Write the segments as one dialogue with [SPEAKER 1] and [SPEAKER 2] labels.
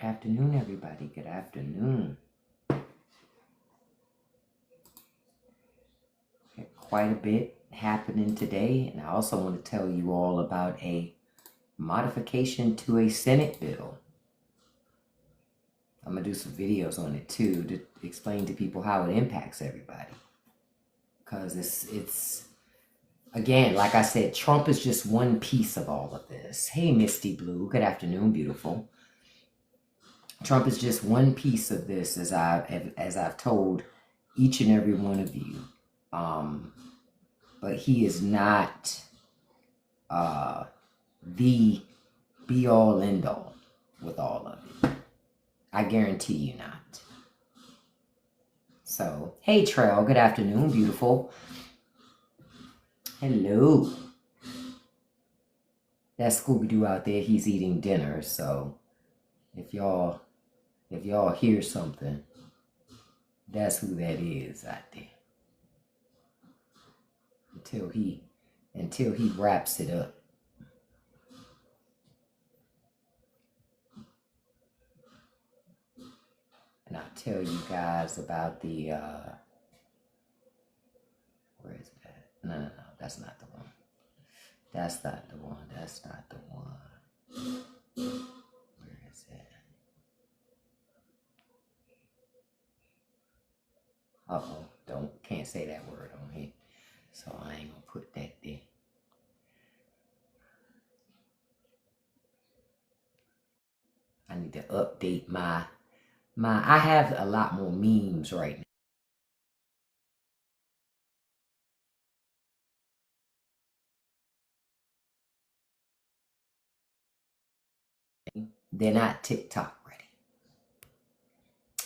[SPEAKER 1] afternoon, everybody. Good afternoon. Quite a bit happening today, and I also want to tell you all about a modification to a Senate bill. I'm going to do some videos on it too to explain to people how it impacts everybody. Because it's again, like I said, Trump is just one piece of all of this. Hey, Misty Blue. Good afternoon, beautiful. Trump is just one piece of this, as I've told each and every one of you. But he is not the be-all, end-all with all of it. I guarantee you not. So, hey, Trail. Good afternoon, beautiful. Hello. That's Scooby-Doo out there. He's eating dinner, so if y'all hear something, that's who that is out there. Until he wraps it up. And I'll tell you guys about the where is that? No, that's not the one. That's not the one. That's not the one. Where is it? Can't say that word on here. So I ain't gonna put that there. I need to update my I have a lot more memes right now. They're not TikTok ready.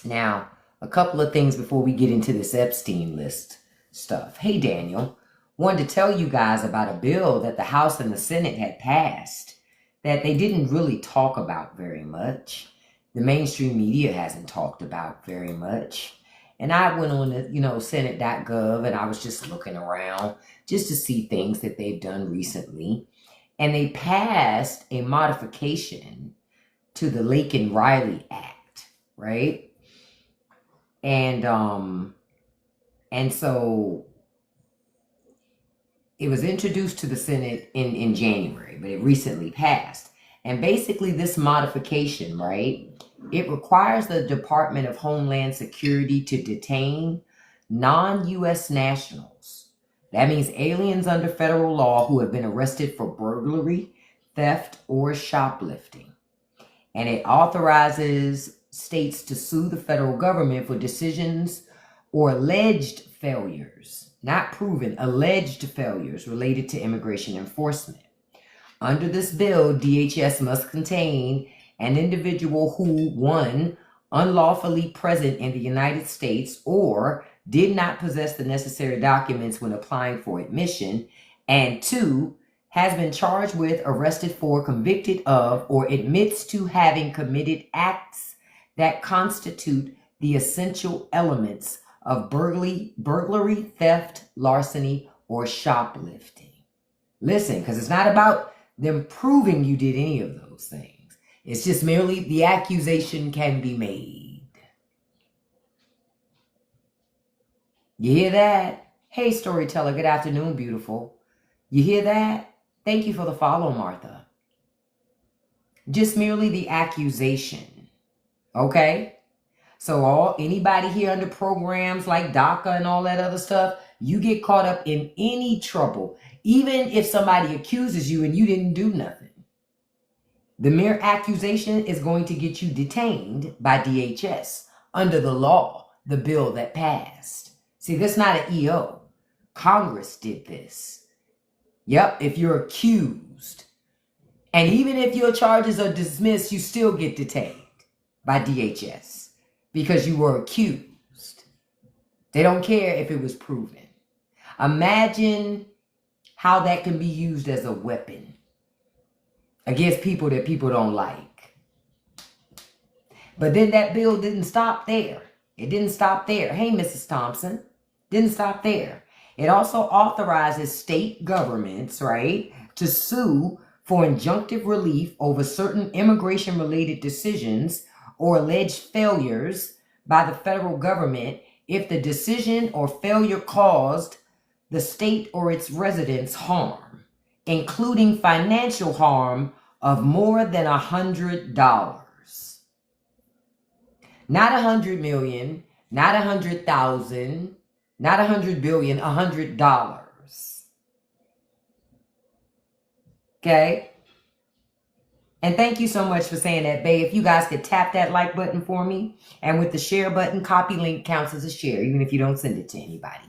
[SPEAKER 1] Now, a couple of things before we get into this Epstein list stuff. Hey, Daniel. Wanted to tell you guys about a bill that the House and the Senate had passed that they didn't really talk about very much. The mainstream media hasn't talked about very much. And I went on to, Senate.gov, and I was just looking around just to see things that they've done recently. And they passed a modification to the Laken-Riley Act, right? And so it was introduced to the Senate in January, but it recently passed. And basically this modification, right, it requires the Department of Homeland Security to detain non-U.S. nationals. That means aliens under federal law who have been arrested for burglary, theft, or shoplifting. And it authorizes states to sue the federal government for decisions or alleged failures, not proven, alleged failures related to immigration enforcement. Under this bill, DHS must contain an individual who, 1, unlawfully present in the United States or did not possess the necessary documents when applying for admission, and 2, has been charged with, arrested for, convicted of, or admits to having committed acts that constitute the essential elements of burglary, theft, larceny, or shoplifting. Listen, because it's not about them proving you did any of those things. It's just merely the accusation can be made. You hear that? Hey, storyteller, good afternoon, beautiful. You hear that? Thank you for the follow, Martha. Just merely the accusation. Okay? So anybody here under programs like DACA and all that other stuff, you get caught up in any trouble, even if somebody accuses you and you didn't do nothing. The mere accusation is going to get you detained by DHS under the law, the bill that passed. See, this is not an EO. Congress did this. Yep, if you're accused. And even if your charges are dismissed, you still get detained by DHS because you were accused. They don't care if it was proven. Imagine how that can be used as a weapon against people that people don't like. But then that bill didn't stop there. It didn't stop there. Hey, Mrs. Thompson. Didn't stop there. It also authorizes state governments, right, to sue for injunctive relief over certain immigration-related decisions or alleged failures by the federal government if the decision or failure caused the state or its residents harm, including financial harm of more than $100. Not 100 million, not 100,000, not 100 billion, $100. Okay? And thank you so much for saying that, babe. If you guys could tap that like button for me, and with the share button, copy link counts as a share, even if you don't send it to anybody.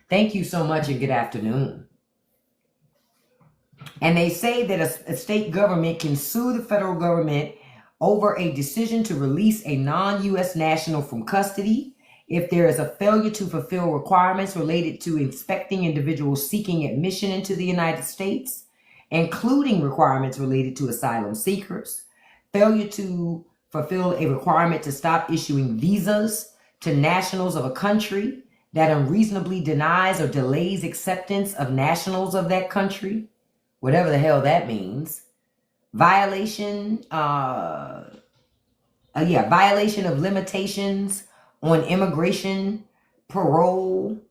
[SPEAKER 1] Thank you so much and good afternoon. And they say that a state government can sue the federal government over a decision to release a non-U.S. national from custody if there is a failure to fulfill requirements related to inspecting individuals seeking admission into the United States, including requirements related to asylum seekers, failure to fulfill a requirement to stop issuing visas to nationals of a country that unreasonably denies or delays acceptance of nationals of that country, whatever the hell that means, violation of limitations on immigration, parole.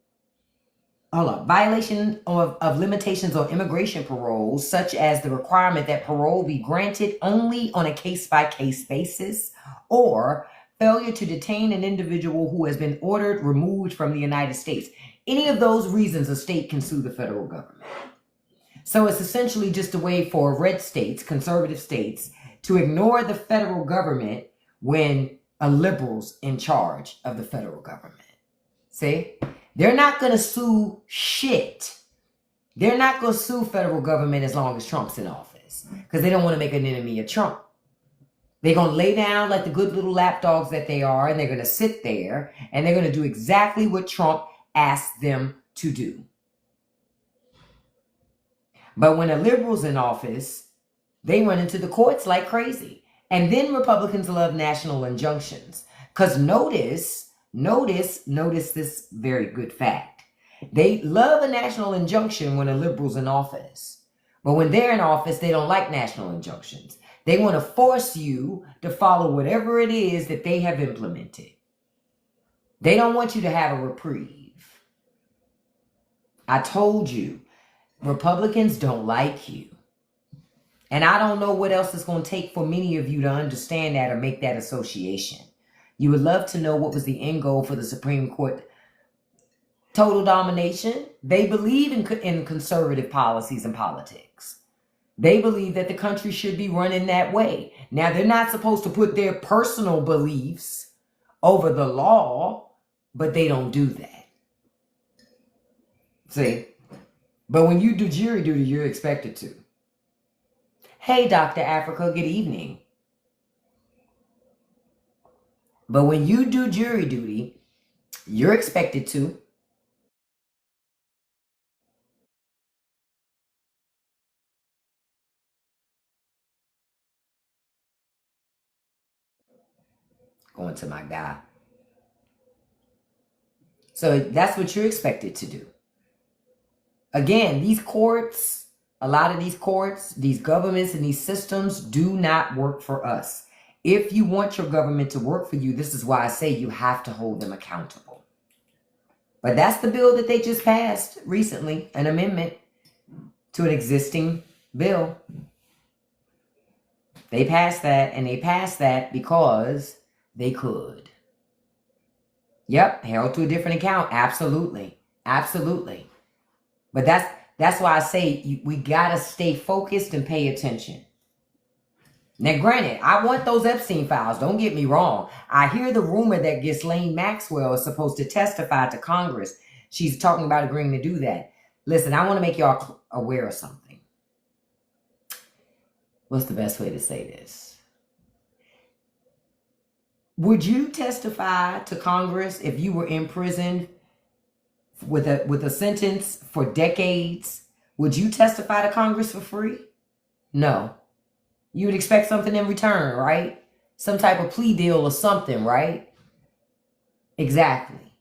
[SPEAKER 1] Violation of limitations on immigration parole, such as the requirement that parole be granted only on a case-by-case basis, or failure to detain an individual who has been ordered removed from the United States. Any of those reasons a state can sue the federal government. So it's essentially just a way for red states, conservative states, to ignore the federal government when a liberal's in charge of the federal government. See? They're not going to sue shit. They're not going to sue federal government as long as Trump's in office, because they don't want to make an enemy of Trump. They're going to lay down like the good little lapdogs that they are, and they're going to sit there, and they're going to do exactly what Trump asked them to do. But when a liberal's in office, they run into the courts like crazy. And then Republicans love national injunctions. Because notice this very good fact. They love a national injunction when a liberal's in office. But when they're in office, they don't like national injunctions. They want to force you to follow whatever it is that they have implemented. They don't want you to have a reprieve. I told you, Republicans don't like you. And I don't know what else it's going to take for many of you to understand that or make that association. You would love to know what was the end goal for the Supreme Court. Total domination. They believe in conservative policies and politics. They believe that the country should be run in that way. Now, they're not supposed to put their personal beliefs over the law, but they don't do that. See? But when you do jury duty, you're expected to. Hey, Dr. Africa, good evening. But when you do jury duty, you're expected to. Going to my guy. So that's what you're expected to do. Again, these courts, a lot of these courts, these governments and these systems do not work for us. If you want your government to work for you, this is why I say you have to hold them accountable. But that's the bill that they just passed recently, an amendment to an existing bill. They passed that, and they passed that because they could. Yep, held to a different account. Absolutely. Absolutely. But that's why I say we got to stay focused and pay attention. Now, granted, I want those Epstein files. Don't get me wrong. I hear the rumor that Ghislaine Maxwell is supposed to testify to Congress. She's talking about agreeing to do that. Listen, I want to make y'all aware of something. What's the best way to say this? Would you testify to Congress if you were in prison with a sentence for decades? Would you testify to Congress for free? No. You would expect something in return, right? Some type of plea deal or something, right? Exactly.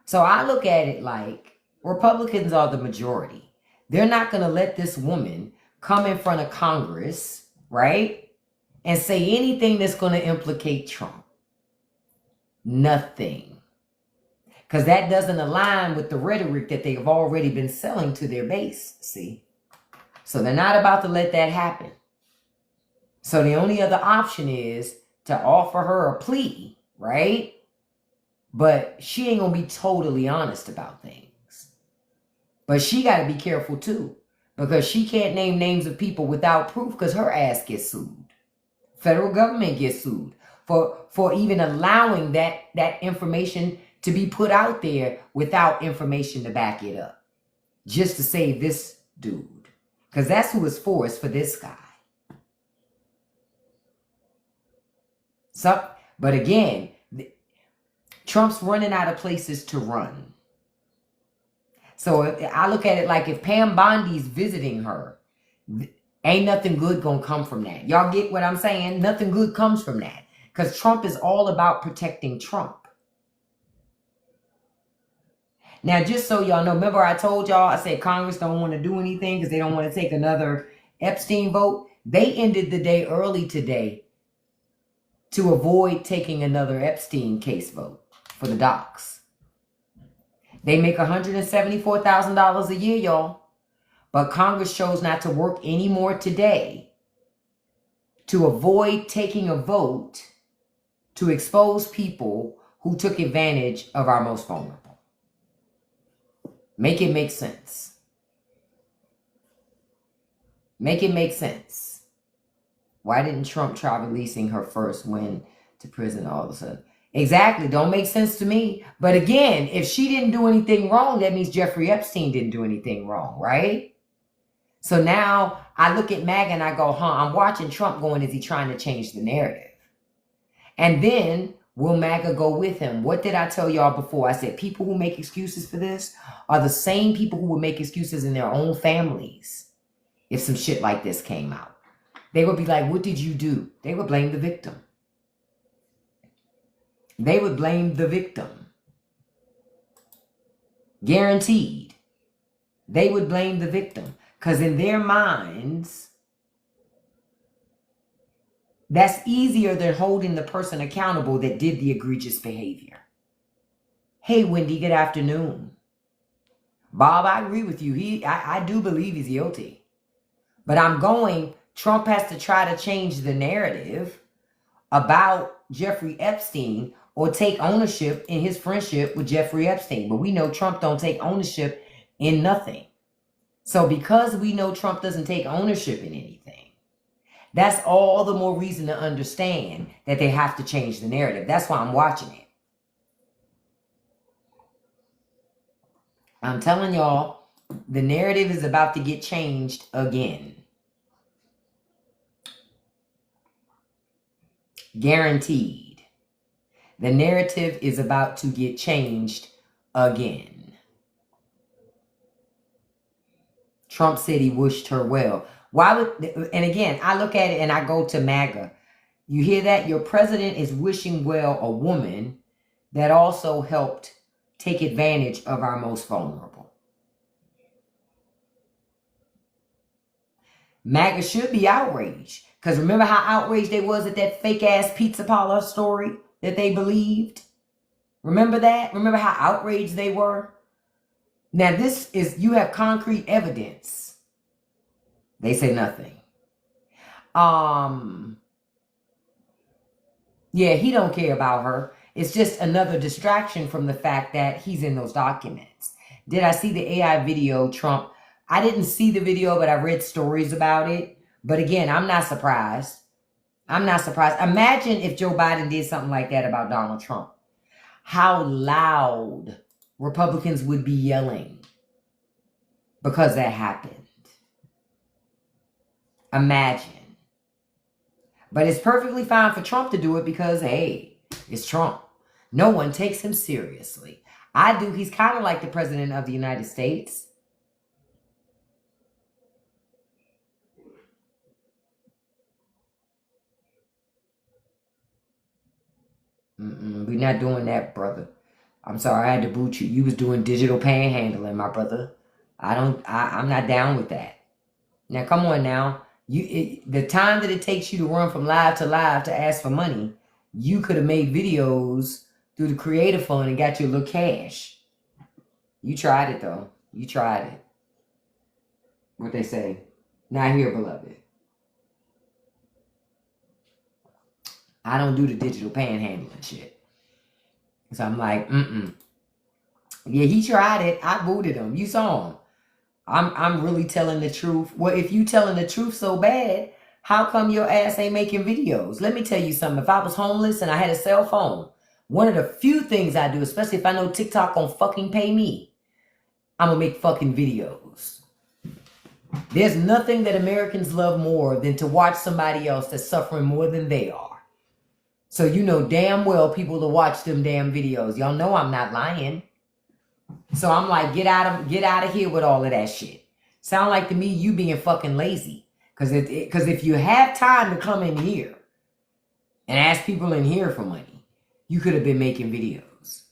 [SPEAKER 1] So I look at it like Republicans are the majority. They're not going to let this woman come in front of Congress, right? and say anything that's going to implicate Trump. Nothing. Because that doesn't align with the rhetoric that they've already been selling to their base, see? So they're not about to let that happen. So the only other option is to offer her a plea, right? But she ain't going to be totally honest about things. But she got to be careful too, because she can't name names of people without proof, because her ass gets sued. Federal government gets sued for even allowing that information to be put out there without information to back it up, just to save this dude, because that's who it's for. It's for this guy. So, but again, Trump's running out of places to run. So I look at it like, if Pam Bondi's visiting her, ain't nothing good gonna come from that. Y'all get what I'm saying? Nothing good comes from that, because Trump is all about protecting Trump. Now, just so y'all know, remember I told y'all, I said Congress don't want to do anything because they don't want to take another Epstein vote. They ended the day early today to avoid taking another Epstein case vote for the docs. They make $174,000 a year, y'all. But Congress chose not to work anymore today to avoid taking a vote to expose people who took advantage of our most vulnerable. Make it make sense. Make it make sense. Why didn't Trump try releasing her first win to prison all of a sudden? Exactly. Don't make sense to me. But again, if she didn't do anything wrong, that means Jeffrey Epstein didn't do anything wrong, right? So now I look at MAGA and I go, I'm watching Trump going, is he trying to change the narrative? And then will MAGA go with him? What did I tell y'all before? I said people who make excuses for this are the same people who would make excuses in their own families if some shit like this came out. They would be like, what did you do? They would blame the victim. They would blame the victim. Guaranteed. They would blame the victim. Because in their minds, that's easier than holding the person accountable that did the egregious behavior. Hey, Wendy, good afternoon. Bob, I agree with you. I do believe he's guilty. But Trump has to try to change the narrative about Jeffrey Epstein or take ownership in his friendship with Jeffrey Epstein. But we know Trump don't take ownership in nothing. So because we know Trump doesn't take ownership in anything, that's all the more reason to understand that they have to change the narrative. That's why I'm watching it. I'm telling y'all, the narrative is about to get changed again. Guaranteed. The narrative is about to get changed again. Trump said he wished her well. And again, I look at it and I go to MAGA. You hear that? Your president is wishing well a woman that also helped take advantage of our most vulnerable. MAGA should be outraged. Because remember how outraged they was at that fake-ass pizza parlor story that they believed? Remember that? Remember how outraged they were? Now you have concrete evidence. They say nothing. Yeah, he don't care about her. It's just another distraction from the fact that he's in those documents. Did I see the AI video, Trump? I didn't see the video, but I read stories about it. But again, I'm not surprised. I'm not surprised. Imagine if Joe Biden did something like that about Donald Trump. How loud Republicans would be yelling because that happened. Imagine. But it's perfectly fine for Trump to do it because, hey, it's Trump. No one takes him seriously. I do. He's kind of like the president of the United States. We're not doing that, brother. I'm sorry, I had to boot you. You was doing digital panhandling, my brother. I'm not down with that. Now, come on now. The time that it takes you to run from live to live to ask for money, you could have made videos through the creative fund and got your little cash. You tried it though. You tried it. What they say, not here, beloved. I don't do the digital panhandling shit. So I'm like, yeah, he tried it. I booted him. You saw him. I'm really telling the truth. Well, if you telling the truth so bad, how come your ass ain't making videos? Let me tell you something. If I was homeless and I had a cell phone, one of the few things I do, especially if I know TikTok gonna fucking pay me, I'm gonna make fucking videos. There's nothing that Americans love more than to watch somebody else that's suffering more than they are. So you know damn well people to watch them damn videos. Y'all know I'm not lying. So I'm like, get out of here with all of that shit. Sound like to me you being fucking lazy. Because if you have time to come in here and ask people in here for money, you could have been making videos.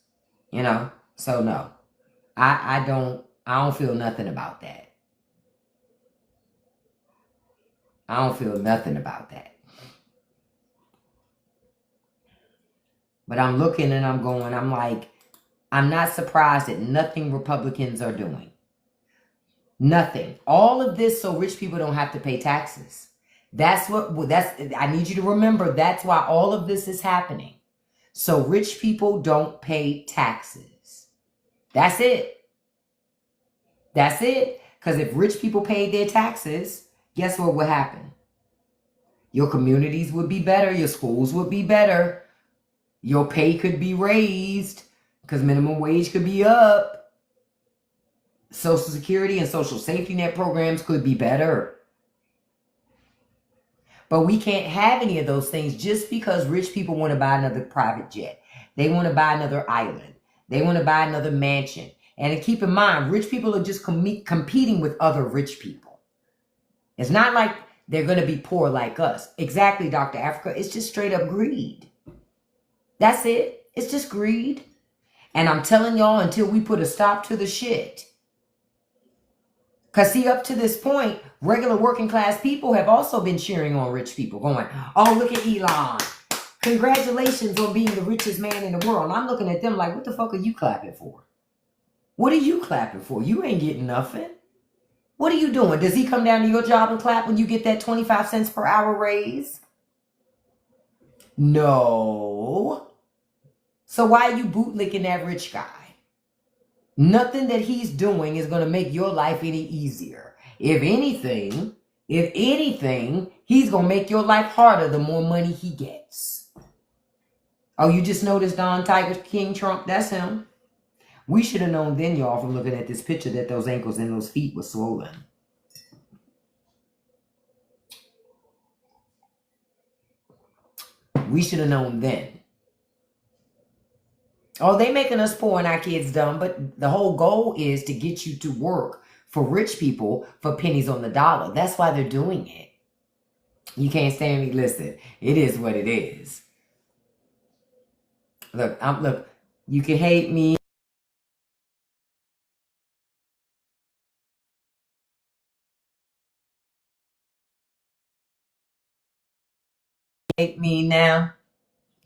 [SPEAKER 1] You know? So no. I don't feel nothing about that. I don't feel nothing about that. But I'm looking and I'm going, I'm like, I'm not surprised at nothing Republicans are doing. Nothing. All of this so rich people don't have to pay taxes. I need you to remember, that's why all of this is happening. So rich people don't pay taxes. That's it. That's it. Because if rich people paid their taxes, guess what would happen? Your communities would be better. Your schools would be better. Your pay could be raised because minimum wage could be up. Social Security and social safety net programs could be better. But we can't have any of those things just because rich people want to buy another private jet. They want to buy another island. They want to buy another mansion. And keep in mind, rich people are just competing with other rich people. It's not like they're going to be poor like us. Exactly, Dr. Africa. It's just straight up greed. That's it. It's just greed. And I'm telling y'all, until we put a stop to the shit. Because see, up to this point, regular working class people have also been cheering on rich people, going, oh, look at Elon. Congratulations on being the richest man in the world. And I'm looking at them like, what the fuck are you clapping for? What are you clapping for? You ain't getting nothing. What are you doing? Does he come down to your job and clap when you get that 25 cents per hour raise? No. So why are you bootlicking that rich guy? Nothing that he's doing is going to make your life any easier. If anything, he's going to make your life harder the more money he gets. Oh, you just noticed Don Tiger King Trump? That's him. We should have known then, y'all, from looking at this picture that those ankles and those feet were swollen. We should have known then. Oh, they making us poor and our kids dumb, but the whole goal is to get you to work for rich people for pennies on the dollar. That's why they're doing it. You can't stand me. Listen, it is what it is. Look, you can hate me. Hate me now.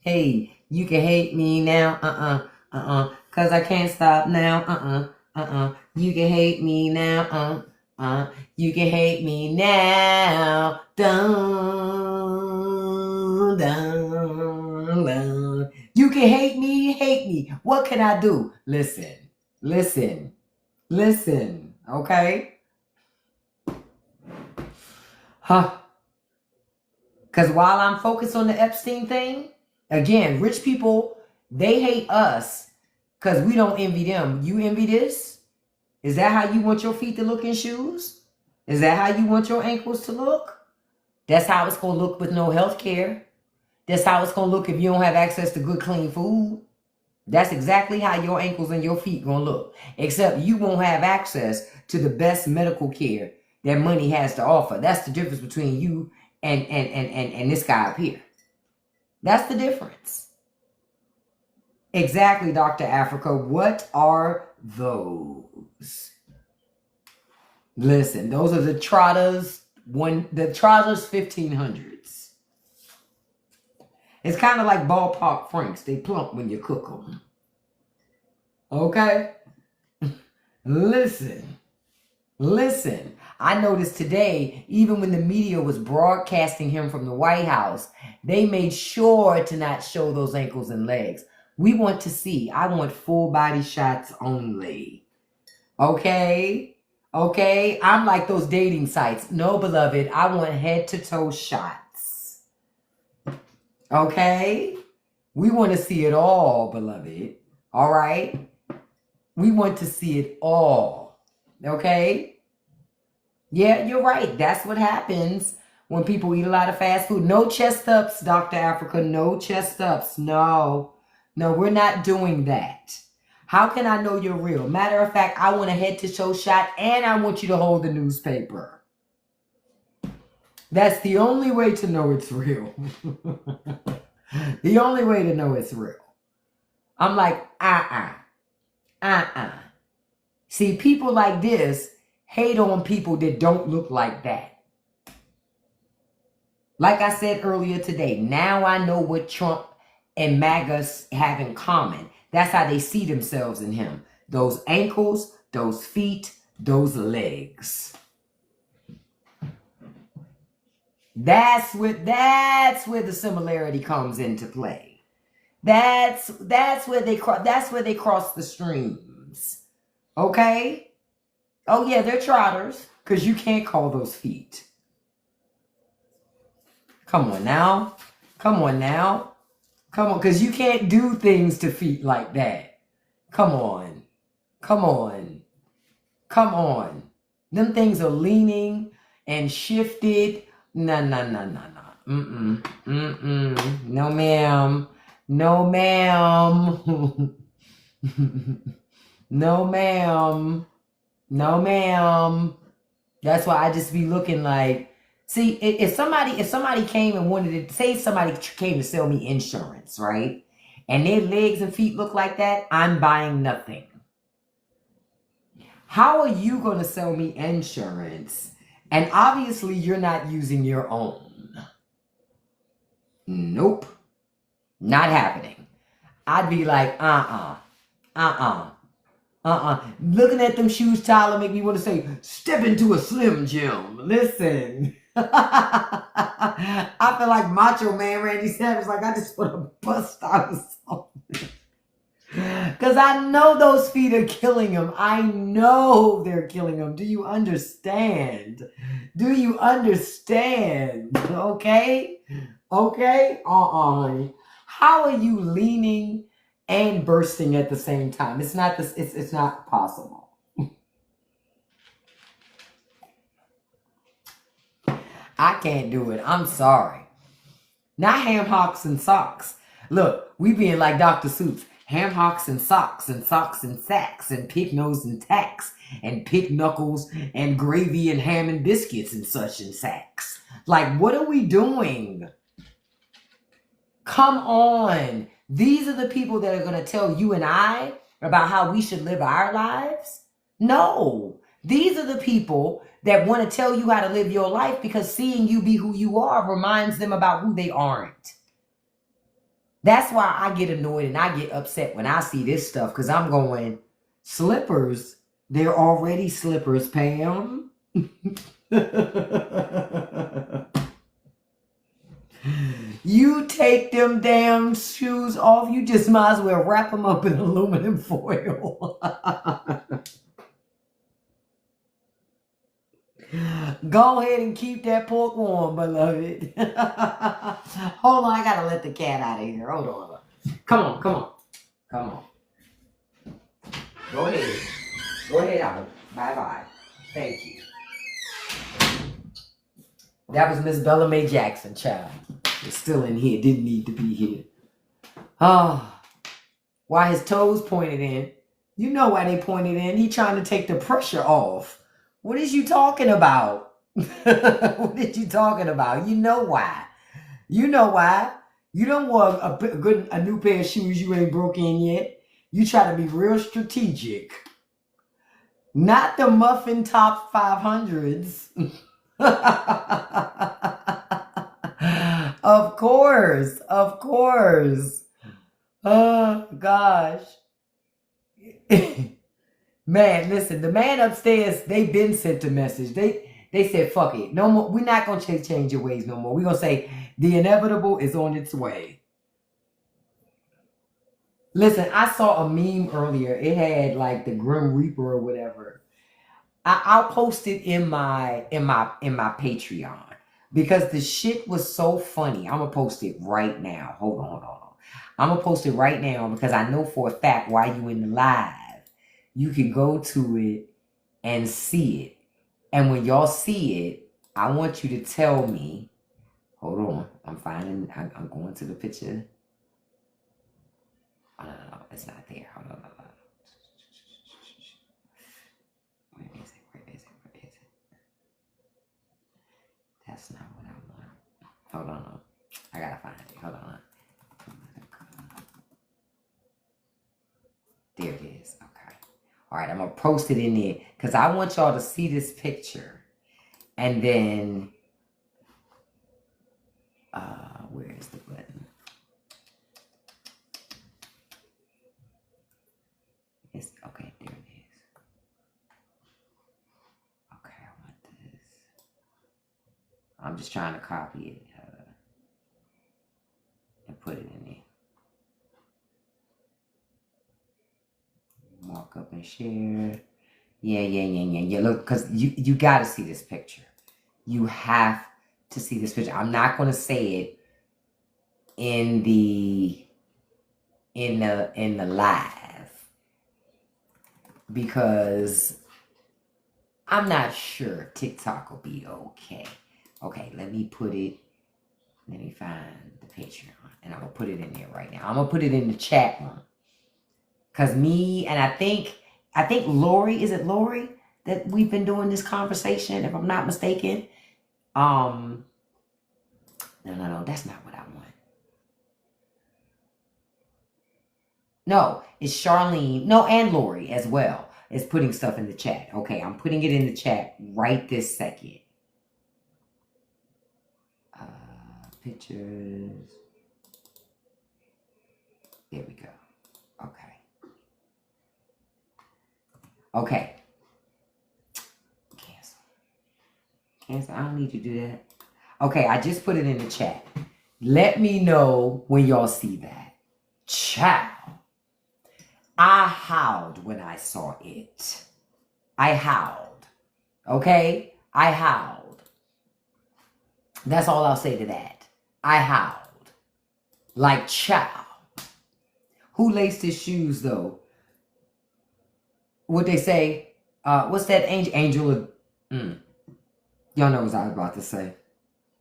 [SPEAKER 1] Hey, you can hate me now. Cause I can't stop now. You can hate me now. You can hate me now. Dun, dun, dun. You can hate me. What can I do? Listen. Okay? Huh. Because while I'm focused on the Epstein thing, again, rich people, they hate us because we don't envy them. You envy this? Is that how you want your feet to look in shoes? Is that how you want your ankles to look? That's how it's going to look with no health care. That's how it's going to look if you don't have access to good, clean food. That's exactly how your ankles and your feet going to look. Except you won't have access to the best medical care that money has to offer. That's the difference between you and this guy up here. That's the difference. Exactly, Dr. Africa. What are those? Listen, those are the trotters The trousers 1500s. It's kind of like ballpark franks. They plump when you cook them. Okay? Listen. I noticed today, even when the media was broadcasting him from the White House, they made sure to not show those ankles and legs. I want full body shots only. Okay? I'm like those dating sites. No, beloved, I want head to toe shots. Okay? We want to see it all, beloved. All right? We want to see it all. Okay? Yeah, you're right. That's what happens when people eat a lot of fast food. No chest ups, Dr. Africa. No chest ups. No, we're not doing that. How can I know you're real? Matter of fact, I want a head to toe shot and I want you to hold the newspaper. That's the only way to know it's real. The only way to know it's real. I'm like, See, people like this hate on people that don't look like that. Like I said earlier today, now I know what Trump and MAGA have in common. That's how they see themselves in him. Those ankles, those feet, those legs. That's where the similarity comes into play. That's where they cross the streams. Okay? Oh yeah, they're trotters, because you can't call those feet. Come on now, because you can't do things to feet like that. Come on. Them things are leaning and shifted. No. No, ma'am. No, ma'am. That's why I just be looking like, see, if somebody came and wanted to, say somebody came to sell me insurance, right? And their legs and feet look like that, I'm buying nothing. How are you going to sell me insurance? And obviously you're not using your own. Nope. Not happening. I'd be like, Looking at them shoes, Tyler, make me want to say, step into a Slim Jim. Listen. I feel like Macho Man Randy Savage, like I just want to bust out of something. Because I know those feet are killing him. I know they're killing him. Do you understand? Okay? How are you leaning and bursting at the same time? It's not possible. I can't do it. I'm sorry. Not ham hocks and socks. Look, we being like Dr. Seuss. Ham hocks and socks and sacks and pig nose and tacks and pig knuckles and gravy and ham and biscuits and such and sacks. Like, what are we doing? Come on. These are the people that are going to tell you and I about how we should live our lives? No. These are the people that want to tell you how to live your life because seeing you be who you are reminds them about who they aren't. That's why I get annoyed and I get upset when I see this stuff because I'm going, slippers? They're already slippers, Pam. You take them damn shoes off, you just might as well wrap them up in aluminum foil. Go ahead and keep that pork warm, beloved. Hold on, I gotta let the cat out of here. Hold on. Come on. Go ahead out. Bye-bye. Thank you. That was Miss Bella Mae Jackson, child. It's still in here. Didn't need to be here. Why his toes pointed in. You know why they pointed in. He trying to take the pressure off. What is you talking about? What is you talking about? You know why. You don't want a new pair of shoes you ain't broke in yet. You try to be real strategic. Not the muffin top 500s. Of course. Of course. Oh, gosh. Man, listen, the man upstairs, they been sent a message. They said, fuck it. No more. We're not going to change your ways no more. We're going to say the inevitable is on its way. Listen, I saw a meme earlier. It had like the Grim Reaper or whatever. I'll post it in my Patreon because the shit was so funny. I'm gonna post it right now. Hold on. I'm gonna post it right now because I know for a fact while you in the live, you can go to it and see it. And when y'all see it, I want you to tell me. Hold on, I'm going to the picture. Oh, no, it's not there. Hold on. Where is it? That's not what I want. Hold on. I gotta find it. Hold on. There it is. Okay. All right, I'm gonna post it in there because I want y'all to see this picture. And then, where is the button? It's okay. There it is. Okay, I want this. I'm just trying to copy it and put it in there. Mark up and share. Yeah. Look, because you got to see this picture. You have to see this picture. I'm not going to say it in the live because I'm not sure TikTok will be okay. Okay, let me find the Patreon and I'm gonna put it in there right now. I'm gonna put it in the chat room. Cause I think Lori, is it Lori that we've been doing this conversation, if I'm not mistaken? No, that's not what I want. No, it's Charlene. No, and Lori as well is putting stuff in the chat. Okay, I'm putting it in the chat right this second. Pictures. There we go. Okay. Cancel. I don't need you to do that. Okay, I just put it in the chat. Let me know when y'all see that. Ciao. I howled when I saw it. I howled. Okay? I howled. That's all I'll say to that. I howled. Like ciao. Who laced his shoes though? What they say? What's that angel? Y'all know what I was about to say.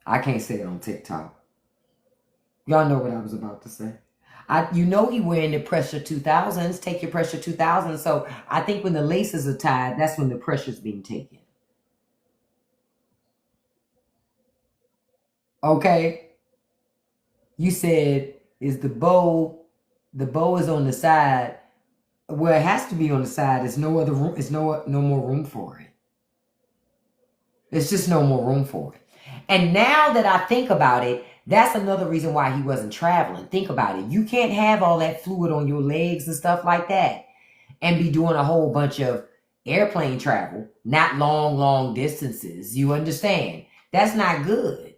[SPEAKER 1] I can't say it on TikTok. Y'all know what I was about to say. You know he wearing the Pressure 2000s. Take your Pressure 2000s. So I think when the laces are tied, that's when the pressure's being taken. Okay. You said is the bow is on the side. Well, it has to be on the side. There's no other room. There's no more room for it. There's just no more room for it. And now that I think about it, that's another reason why he wasn't traveling. Think about it. You can't have all that fluid on your legs and stuff like that and be doing a whole bunch of airplane travel, not long distances. You understand? That's not good.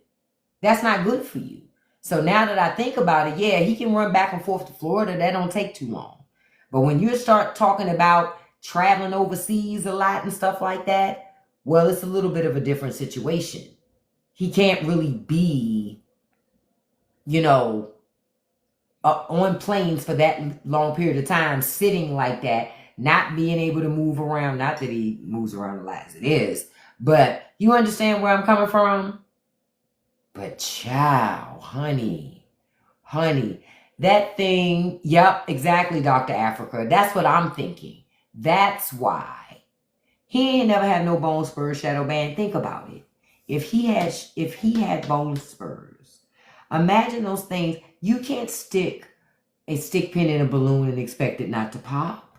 [SPEAKER 1] That's not good for you. So now that I think about it, yeah, he can run back and forth to Florida. That don't take too long. But when you start talking about traveling overseas a lot and stuff like that, well, it's a little bit of a different situation. He can't really be, on planes for that long period of time, sitting like that, not being able to move around. Not that he moves around a lot as it is, but you understand where I'm coming from? But child, honey, that thing, yep, exactly, Dr. Africa. That's what I'm thinking. That's why. He ain't never had no bone spurs, shadow band. Think about it. If he had bone spurs, imagine those things. You can't stick a stick pin in a balloon and expect it not to pop.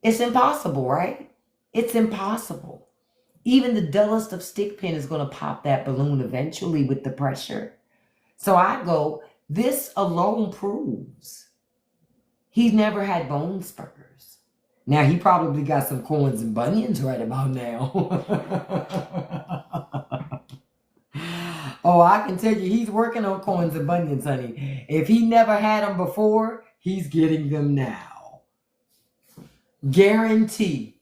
[SPEAKER 1] It's impossible, right? It's impossible. Even the dullest of stick pin is going to pop that balloon eventually with the pressure. So I go, this alone proves he's never had bone spurs. Now, he probably got some corns and bunions right about now. Oh, I can tell you, he's working on corns and bunions, honey. If he never had them before, he's getting them now. Guarantee.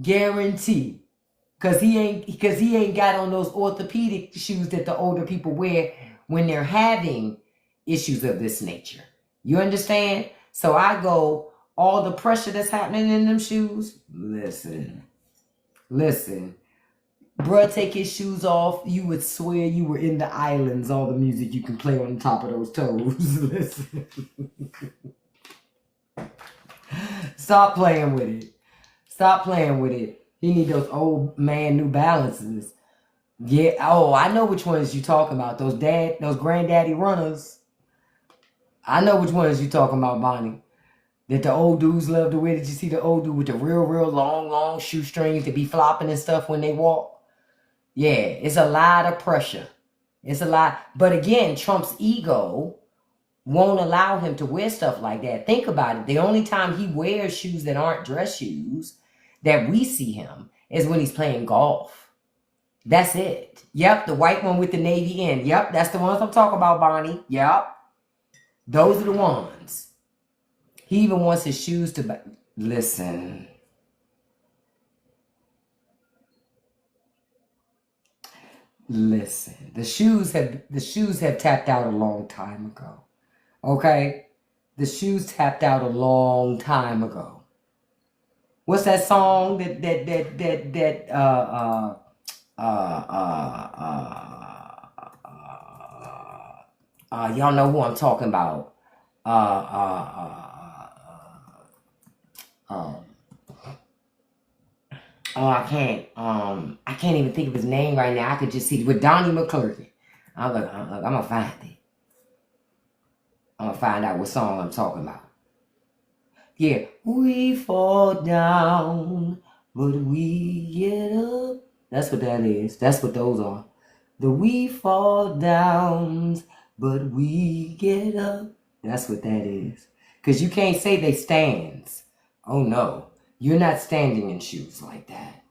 [SPEAKER 1] Guarantee. Because he ain't got on those orthopedic shoes that the older people wear when they're having issues of this nature. You understand? So I go, all the pressure that's happening in them shoes, listen. Bruh, take his shoes off. You would swear you were in the islands, all the music you can play on the top of those toes. Listen. Stop playing with it. Stop playing with it. He need those old man New Balances. Yeah. Oh, I know which ones you talking about. Those granddaddy runners. I know which ones you talking about, Bonnie. That the old dudes love to wear. Did you see the old dude with the real long shoestrings that be flopping and stuff when they walk? Yeah, it's a lot of pressure. It's a lot. But again, Trump's ego won't allow him to wear stuff like that. Think about it. The only time he wears shoes that aren't dress shoes that we see him is when he's playing golf. That's it. Yep, the white one with the navy end. Yep, that's the ones I'm talking about, Bonnie. Yep. Those are the ones. He even wants his shoes to... Listen. The shoes have tapped out a long time ago. Okay? The shoes tapped out a long time ago. What's that song y'all know who I'm talking about. I can't even think of his name right now. I could just see with Donnie McClurkin. I'm gonna find it. I'm gonna find out what song I'm talking about. Yeah, we fall down, but we get up. That's what that is. That's what those are. The we fall downs, but we get up. That's what that is. Because you can't say they stands. Oh no, you're not standing in shoes like that.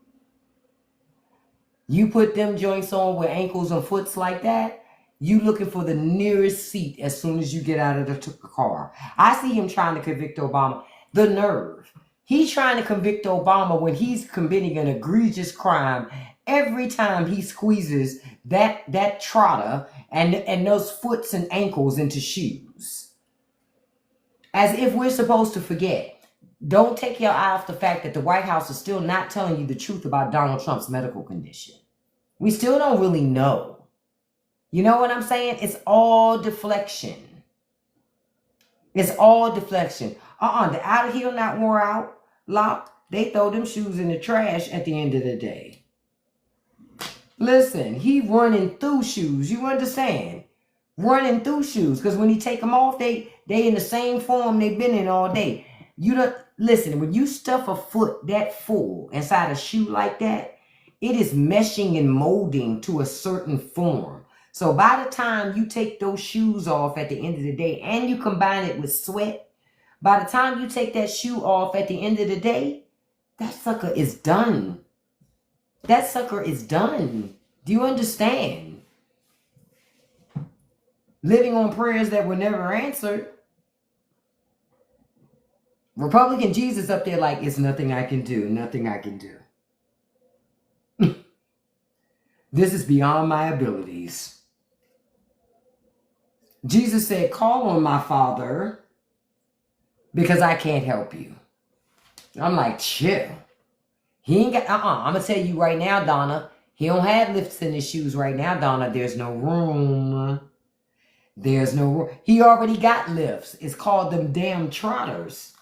[SPEAKER 1] You put them joints on with ankles and foots like that, you looking for the nearest seat as soon as you get out of the car. I see him trying to convict Obama. The nerve. He's trying to convict Obama when he's committing an egregious crime every time he squeezes that trotter and those foots and ankles into shoes. As if we're supposed to forget. Don't take your eye off the fact that the White House is still not telling you the truth about Donald Trump's medical condition. We still don't really know. You know what I'm saying? It's all deflection. It's all deflection. The out of heel not wore out, locked. They throw them shoes in the trash at the end of the day. Listen, he running through shoes. You understand? Running through shoes. Because when he take them off, they in the same form they've been in all day. You don't listen, when you stuff a foot that full inside a shoe like that, it is meshing and molding to a certain form. So by the time you take those shoes off at the end of the day and you combine it with sweat, by the time you take that shoe off at the end of the day, that sucker is done. That sucker is done. Do you understand? Living on prayers that were never answered. Republican Jesus up there like, it's nothing I can do. Nothing I can do. This is beyond my abilities. Jesus said, call on my Father because I can't help you. I'm like, chill. He ain't got, I'm going to tell you right now, Donna, he don't have lifts in his shoes right now, Donna. There's no room. There's no room. He already got lifts. It's called them damn trotters.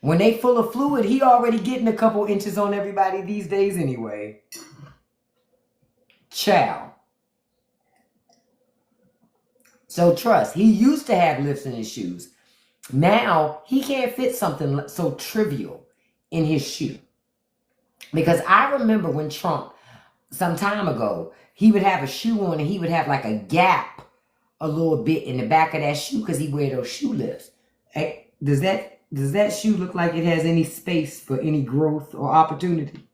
[SPEAKER 1] When they full of fluid, he already getting a couple inches on everybody these days anyway. Chow. So trust, he used to have lifts in his shoes. Now, he can't fit something so trivial in his shoe. Because I remember when Trump, some time ago, he would have a shoe on and he would have like a gap a little bit in the back of that shoe because he wear those shoe lifts. Hey, does that shoe look like it has any space for any growth or opportunity?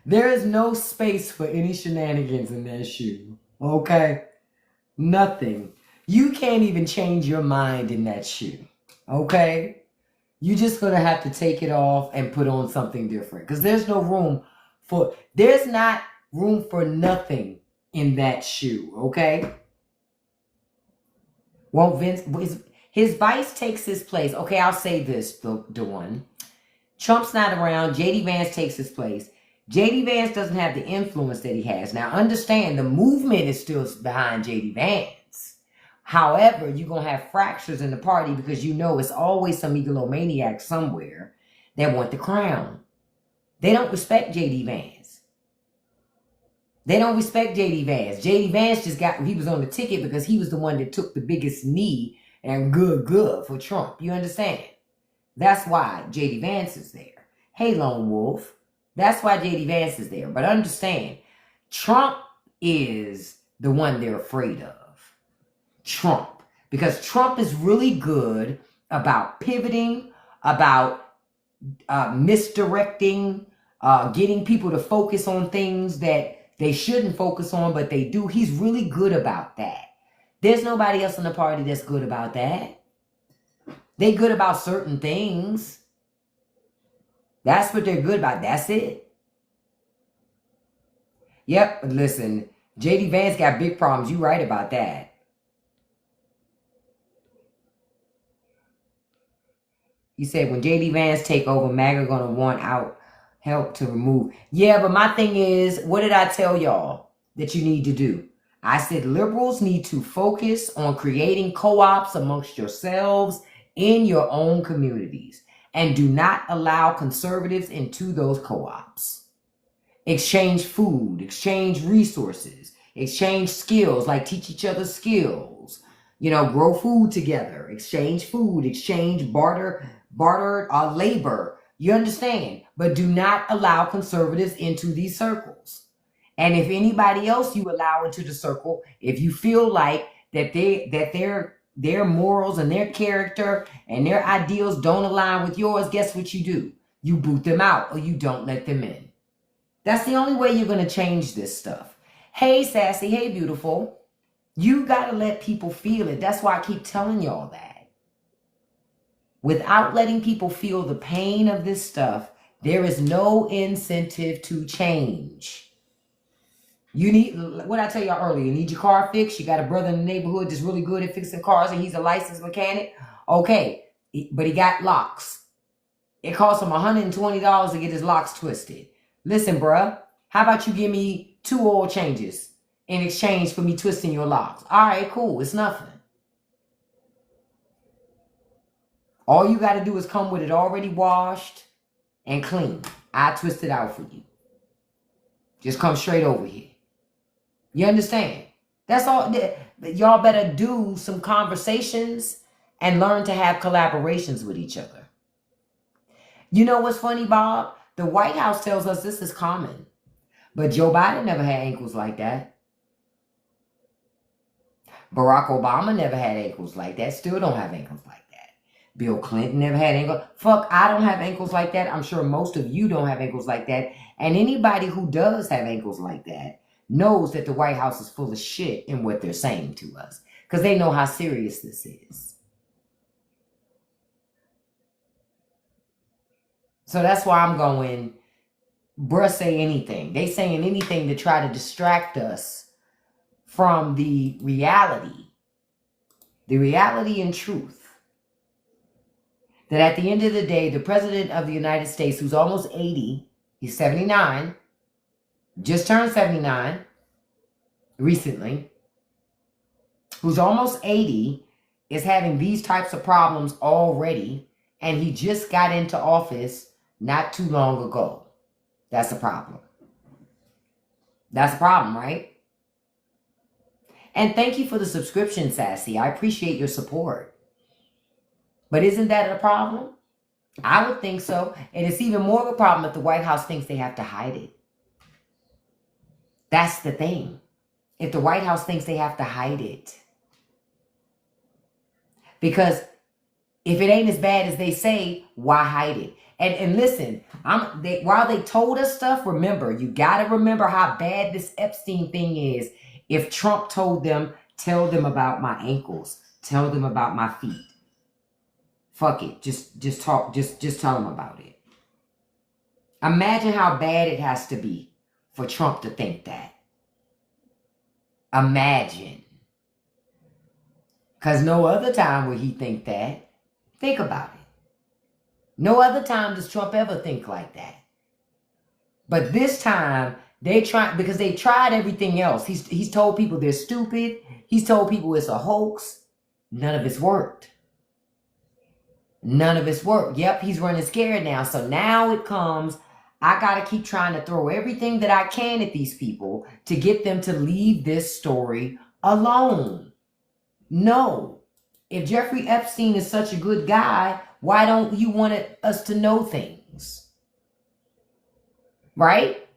[SPEAKER 1] There is no space for any shenanigans in that shoe. Okay? Nothing. You can't even change your mind in that shoe. Okay? You're just going to have to take it off and put on something different. Because there's not room for nothing in that shoe. Okay? Won't Vince, his vice takes his place. Okay, I'll say this, the one. Trump's not around. J.D. Vance takes his place. J.D. Vance doesn't have the influence that he has. Now, understand, the movement is still behind J.D. Vance. However, you're going to have fractures in the party because you know it's always some megalomaniac somewhere that want the crown. They don't respect J.D. Vance. They don't respect J.D. Vance. J.D. Vance he was on the ticket because he was the one that took the biggest knee and good for Trump. You understand? That's why J.D. Vance is there. Hey, Lone Wolf. That's why J.D. Vance is there. But understand, Trump is the one they're afraid of. Trump. Because Trump is really good about pivoting, about misdirecting, getting people to focus on things that they shouldn't focus on, but they do. He's really good about that. There's nobody else in the party that's good about that. They good about certain things. That's what they're good about. That's it. Yep, listen, J.D. Vance got big problems. You right about that. He said when J.D. Vance take over, MAGA gonna want out help to remove. Yeah, but my thing is, what did I tell y'all that you need to do? I said liberals need to focus on creating co-ops amongst yourselves in your own communities. And do not allow conservatives into those co-ops. Exchange food, exchange resources, exchange skills, like teach each other skills. You know, grow food together, exchange food, exchange barter labor. You understand? But do not allow conservatives into these circles. And if anybody else you allow into the circle, if you feel like that their morals and their character and their ideals don't align with yours, guess what you do? You boot them out or you don't let them in. That's the only way you're going to change this stuff. Hey, sassy. Hey, beautiful. You got to let people feel it. That's why I keep telling y'all that. Without letting people feel the pain of this stuff, there is no incentive to change. You need, what I tell y'all earlier, you need your car fixed. You got a brother in the neighborhood that's really good at fixing cars and he's a licensed mechanic. Okay, but he got locks. It costs him $120 to get his locks twisted. Listen, bruh, how about you give me 2 oil changes in exchange for me twisting your locks? All right, cool. It's nothing. All you got to do is come with it already washed and clean. I twist it out for you. Just come straight over here. You understand? That's all. Y'all better do some conversations and learn to have collaborations with each other. You know what's funny, Bob? The White House tells us this is common. But Joe Biden never had ankles like that. Barack Obama never had ankles like that. Still don't have ankles like that. Bill Clinton never had ankles. Fuck, I don't have ankles like that. I'm sure most of you don't have ankles like that. And anybody who does have ankles like that knows that the White House is full of shit in what they're saying to us. Because they know how serious this is. So that's why I'm going, bruh, say anything. They saying anything to try to distract us from the reality and truth. That at the end of the day, the President of the United States, who's almost 80, he's 79, just turned 79 recently, who's almost 80, is having these types of problems already, and he just got into office not too long ago. That's a problem. That's a problem, right? And thank you for the subscription, Sassy. I appreciate your support. But isn't that a problem? I would think so. And it's even more of a problem if the White House thinks they have to hide it. That's the thing. If the White House thinks they have to hide it. Because if it ain't as bad as they say, why hide it? And listen, while they told us stuff, remember, you got to remember how bad this Epstein thing is. If Trump told them, tell them about my ankles, tell them about my feet. Fuck it. Just tell them about it. Imagine how bad it has to be for Trump to think that. Imagine. Because no other time would he think that. Think about it. No other time does Trump ever think like that. But this time, because they tried everything else. He's told people they're stupid. He's told people it's a hoax. None of it's worked. None of it's worked. Yep, he's running scared now. So now it comes, I got to keep trying to throw everything that I can at these people to get them to leave this story alone. No. If Jeffrey Epstein is such a good guy, why don't you want us to know things? Right?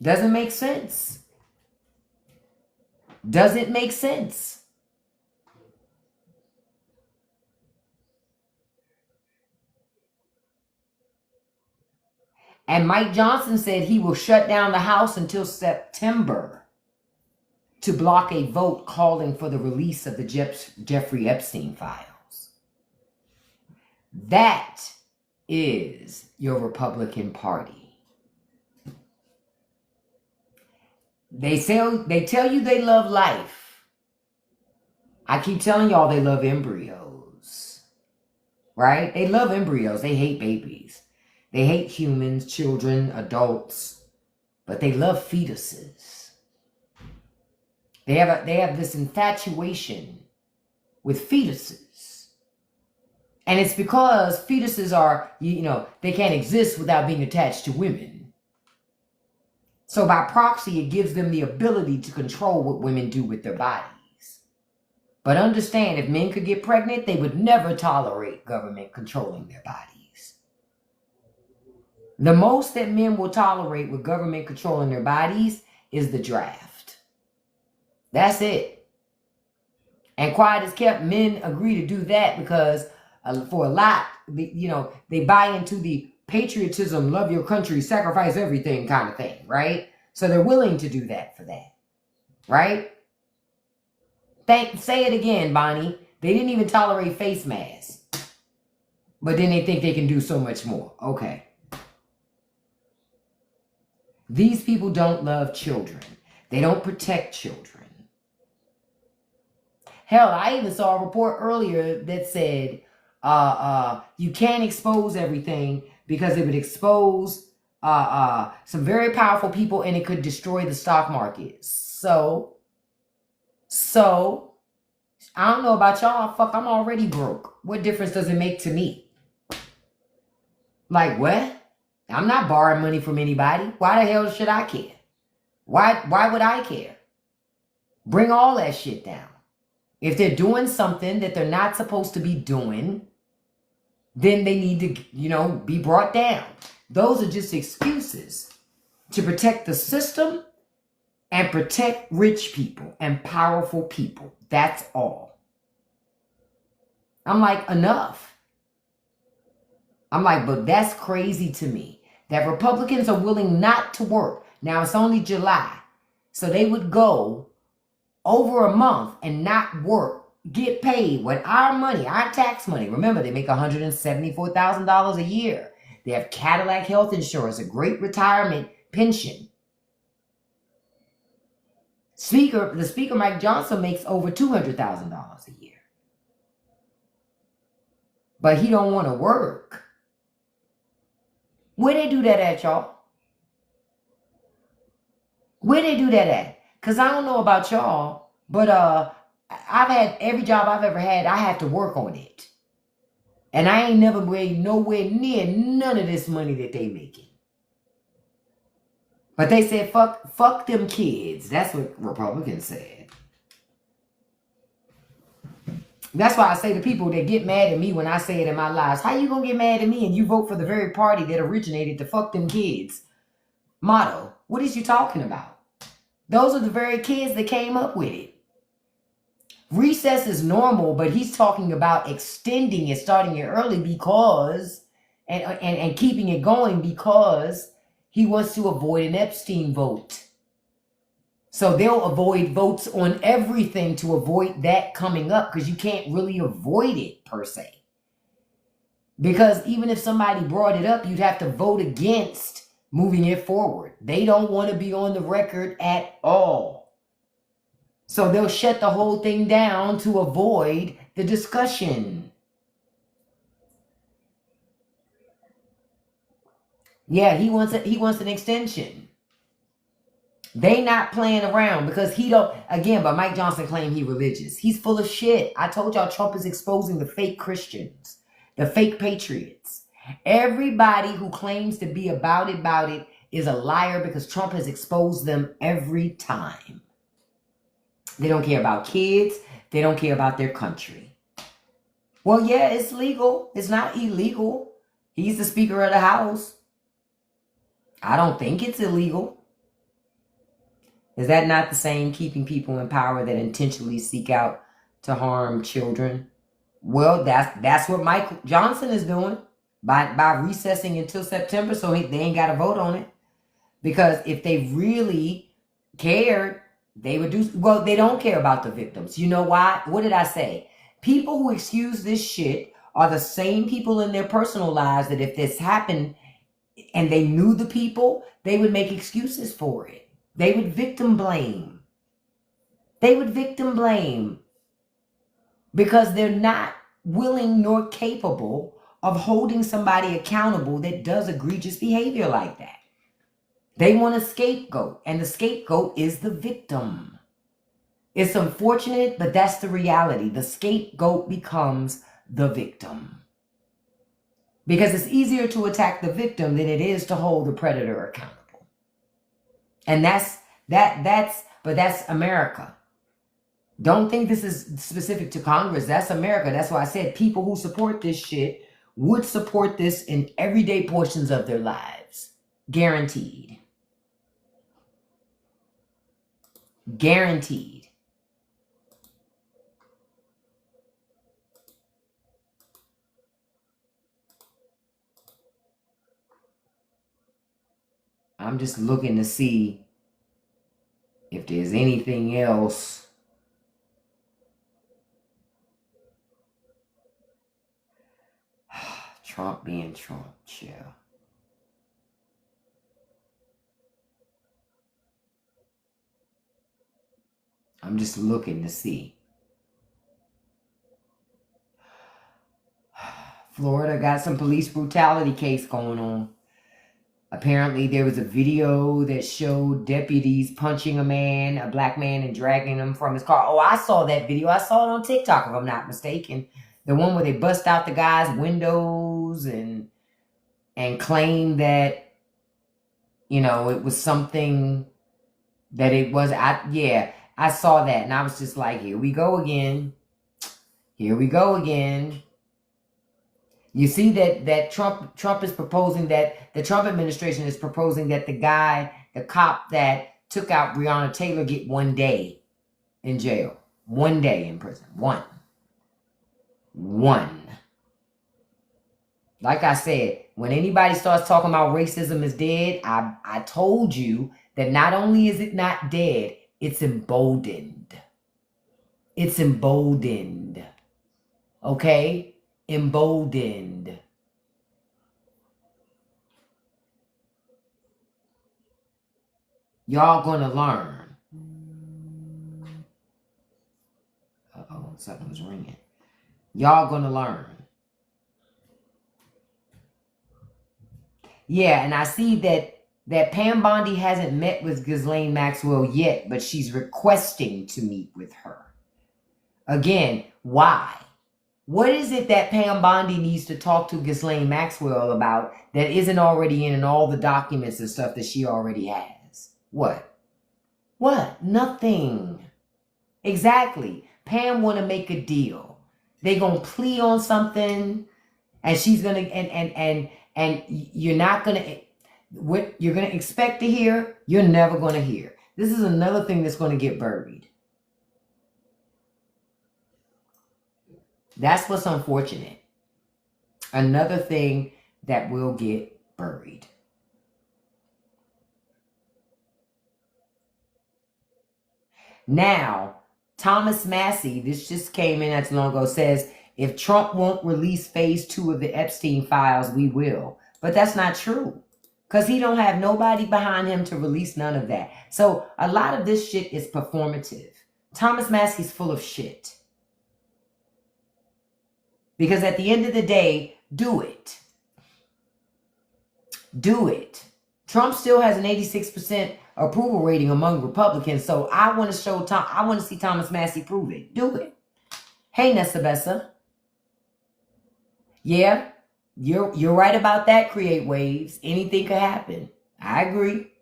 [SPEAKER 1] Doesn't make sense. Doesn't make sense. And Mike Johnson said he will shut down the House until September to block a vote calling for the release of the Jeffrey Epstein files. That is your Republican Party. They tell you they love life. I keep telling y'all they love embryos. Right? They love embryos. They hate babies. They hate humans, children, adults. But they love fetuses. They have this infatuation with fetuses. And it's because fetuses are, they can't exist without being attached to women. So by proxy, it gives them the ability to control what women do with their bodies. But understand, if men could get pregnant, they would never tolerate government controlling their bodies. The most that men will tolerate with government controlling their bodies is the draft. That's it. And quiet as kept, men agree to do that because for a lot, they buy into the patriotism, love your country, sacrifice everything kind of thing, right? So they're willing to do that for that, right? Say it again, Bonnie. They didn't even tolerate face masks. But then they think they can do so much more. Okay. These people don't love children. They don't protect children. Hell, I even saw a report earlier that said you can't expose everything because it would expose some very powerful people and it could destroy the stock market. So, I don't know about y'all. Fuck, I'm already broke. What difference does it make to me? Like, what? I'm not borrowing money from anybody. Why the hell should I care? Why would I care? Bring all that shit down. If they're doing something that they're not supposed to be doing, then they need to, be brought down. Those are just excuses to protect the system and protect rich people and powerful people. That's all. I'm like, enough. I'm like, but that's crazy to me that Republicans are willing not to work. Now it's only July. So they would go over a month and not work, get paid with our money, our tax money. Remember, they make $174,000 a year. They have Cadillac health insurance, a great retirement pension. The speaker, Mike Johnson, makes over $200,000 a year. But he don't want to work. Where they do that at, y'all? Where they do that at? Because I don't know about y'all, but I've had every job I've ever had, I had to work on it. And I ain't never made nowhere near none of this money that they making. But they said, fuck them kids. That's what Republicans said. That's why I say to people that get mad at me when I say it in my lives, how you gonna get mad at me and you vote for the very party that originated the fuck them kids motto? What is you talking about? Those are the very kids that came up with it. Recess is normal, but he's talking about extending it, starting it early because, and keeping it going because he wants to avoid an Epstein vote. So they'll avoid votes on everything to avoid that coming up because you can't really avoid it per se. Because even if somebody brought it up, you'd have to vote against moving it forward. They don't want to be on the record at all. So they'll shut the whole thing down to avoid the discussion. Yeah, he wants an extension. They not playing around because he don't, again, but Mike Johnson claimed he religious. He's full of shit. I told y'all Trump is exposing the fake Christians, the fake patriots. Everybody who claims to be about it is a liar because Trump has exposed them every time. They don't care about kids. They don't care about their country. Well, yeah, it's legal. It's not illegal. He's the Speaker of the House. I don't think it's illegal. Is that not the same keeping people in power that intentionally seek out to harm children? Well, that's what Mike Johnson is doing by recessing until September, so they ain't got to vote on it. Because if they really cared, they would do. Well, they don't care about the victims. You know why? What did I say? People who excuse this shit are the same people in their personal lives that if this happened and they knew the people, they would make excuses for it. They would victim blame. They would victim blame because they're not willing nor capable of holding somebody accountable that does egregious behavior like that. They want a scapegoat, and the scapegoat is the victim. It's unfortunate, but that's the reality. The scapegoat becomes the victim. Because it's easier to attack the victim than it is to hold the predator accountable. And that's America. Don't think this is specific to Congress. That's America. That's why I said people who support this shit would support this in everyday portions of their lives. Guaranteed. Guaranteed. I'm just looking to see if there's anything else. Trump being Trump, chill. I'm just looking to see. Florida got some police brutality case going on. Apparently, there was a video that showed deputies punching a black man, and dragging him from his car. Oh, I saw that video. I saw it on TikTok, if I'm not mistaken. The one where they bust out the guy's windows and claim that, it was something that it was. I saw that, and I was just like, here we go again. Here we go again. You see that Trump is proposing that the Trump administration is proposing that the cop that took out Breonna Taylor get 1 day in jail. 1 day in prison. One. Like I said, when anybody starts talking about racism is dead, I told you that not only is it not dead, it's emboldened. It's emboldened. Okay? Emboldened. Y'all gonna learn. Uh-oh, something's ringing. Y'all gonna learn. Yeah, and I see that Pam Bondi hasn't met with Ghislaine Maxwell yet, but she's requesting to meet with her. Again, why? What is it that Pam Bondi needs to talk to Ghislaine Maxwell about that isn't already in all the documents and stuff that she already has? What? Nothing. Exactly. Pam want to make a deal. They gonna plea on something, and she's gonna and you're not gonna, what you're gonna expect to hear, you're never gonna hear. This is another thing that's gonna get buried. That's what's unfortunate. Another thing that will get buried. Now, Thomas Massey, this just came in not too long ago, says, if Trump won't release phase 2 of the Epstein files, we will. But that's not true, because he don't have nobody behind him to release none of that. So a lot of this shit is performative. Thomas Massey's full of shit. Because at the end of the day, do it. Do it. Trump still has an 86% approval rating among Republicans, so I want to see Thomas Massey prove it. Do it. Hey, Nessa Bessa. Yeah, you're right about that. Create waves. Anything could happen. I agree.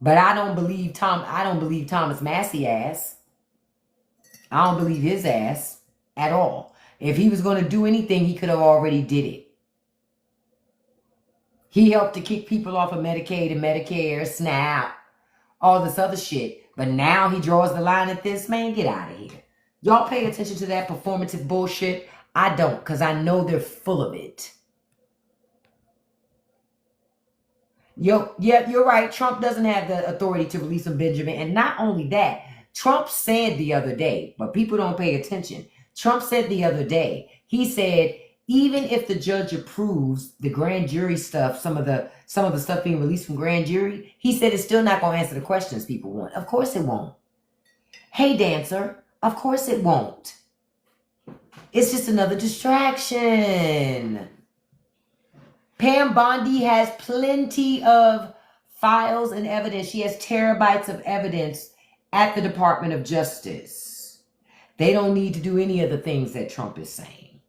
[SPEAKER 1] But I don't believe Thomas Massey ass. I don't believe his ass at all. If he was going to do anything, he could have already did it. He helped to kick people off of Medicaid and Medicare, SNAP, all this other shit. But now he draws the line at this. Man, get out of here. Y'all pay attention to that performative bullshit? I don't, because I know they're full of it. Yeah, you're right. Trump doesn't have the authority to release a Benjamin. And not only that, Trump said the other day, but people don't pay attention. Trump said the other day, he said, even if the judge approves the grand jury stuff, some of the stuff being released from grand jury, he said it's still not going to answer the questions people want. Of course it won't. Hey, dancer, of course it won't. It's just another distraction. Pam Bondi has plenty of files and evidence. She has terabytes of evidence at the Department of Justice. They don't need to do any of the things that Trump is saying.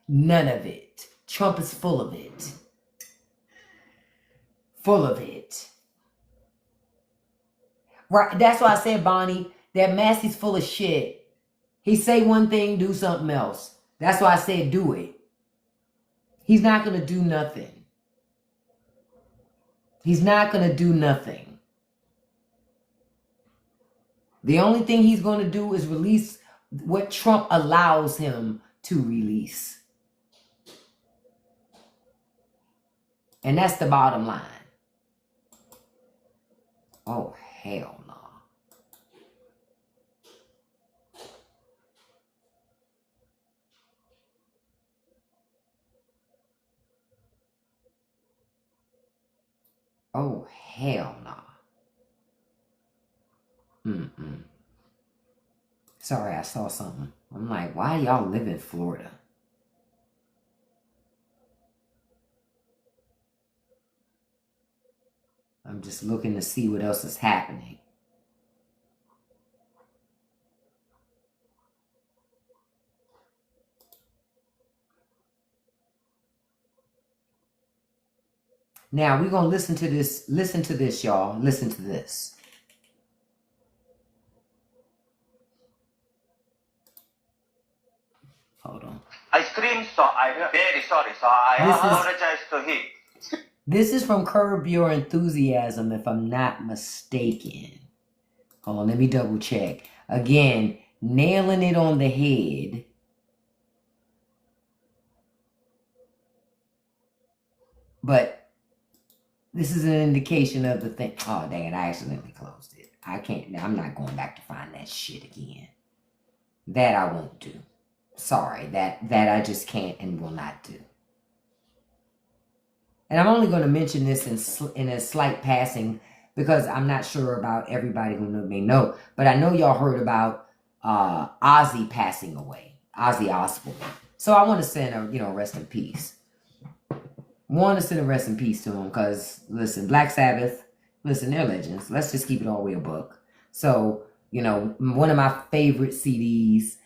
[SPEAKER 1] None of it. Trump is full of it. Full of it. Right. That's why I said, Bonnie, that Massey's full of shit. He say one thing, do something else. That's why I said do it. He's not going to do nothing. He's not going to do nothing. The only thing he's going to do is release what Trump allows him to release. And that's the bottom line. Oh, hell no. Oh, hell no. Sorry, I saw something. I'm like, why y'all live in Florida? I'm just looking to see what else is happening. Now, we're going to listen to this. Listen to this, y'all. Listen to this. Hold on.
[SPEAKER 2] I screamed, so I'm very sorry. So I apologize to him.
[SPEAKER 1] This is from Curb Your Enthusiasm, if I'm not mistaken. Hold on, let me double check. Again, nailing it on the head. But this is an indication of the thing. Oh, dang it, I accidentally closed it. I can't, I'm not going back to find that shit again. That I won't do. Sorry, that I just can't and will not do. And I'm only going to mention this in a slight passing because I'm not sure about everybody who may know. But I know y'all heard about Ozzy passing away. Ozzy Osbourne. So I want to send a, rest in peace. Want to send a rest in peace to him because, listen, Black Sabbath, listen, they're legends. Let's just keep it all the way a buck. So, one of my favorite CDs,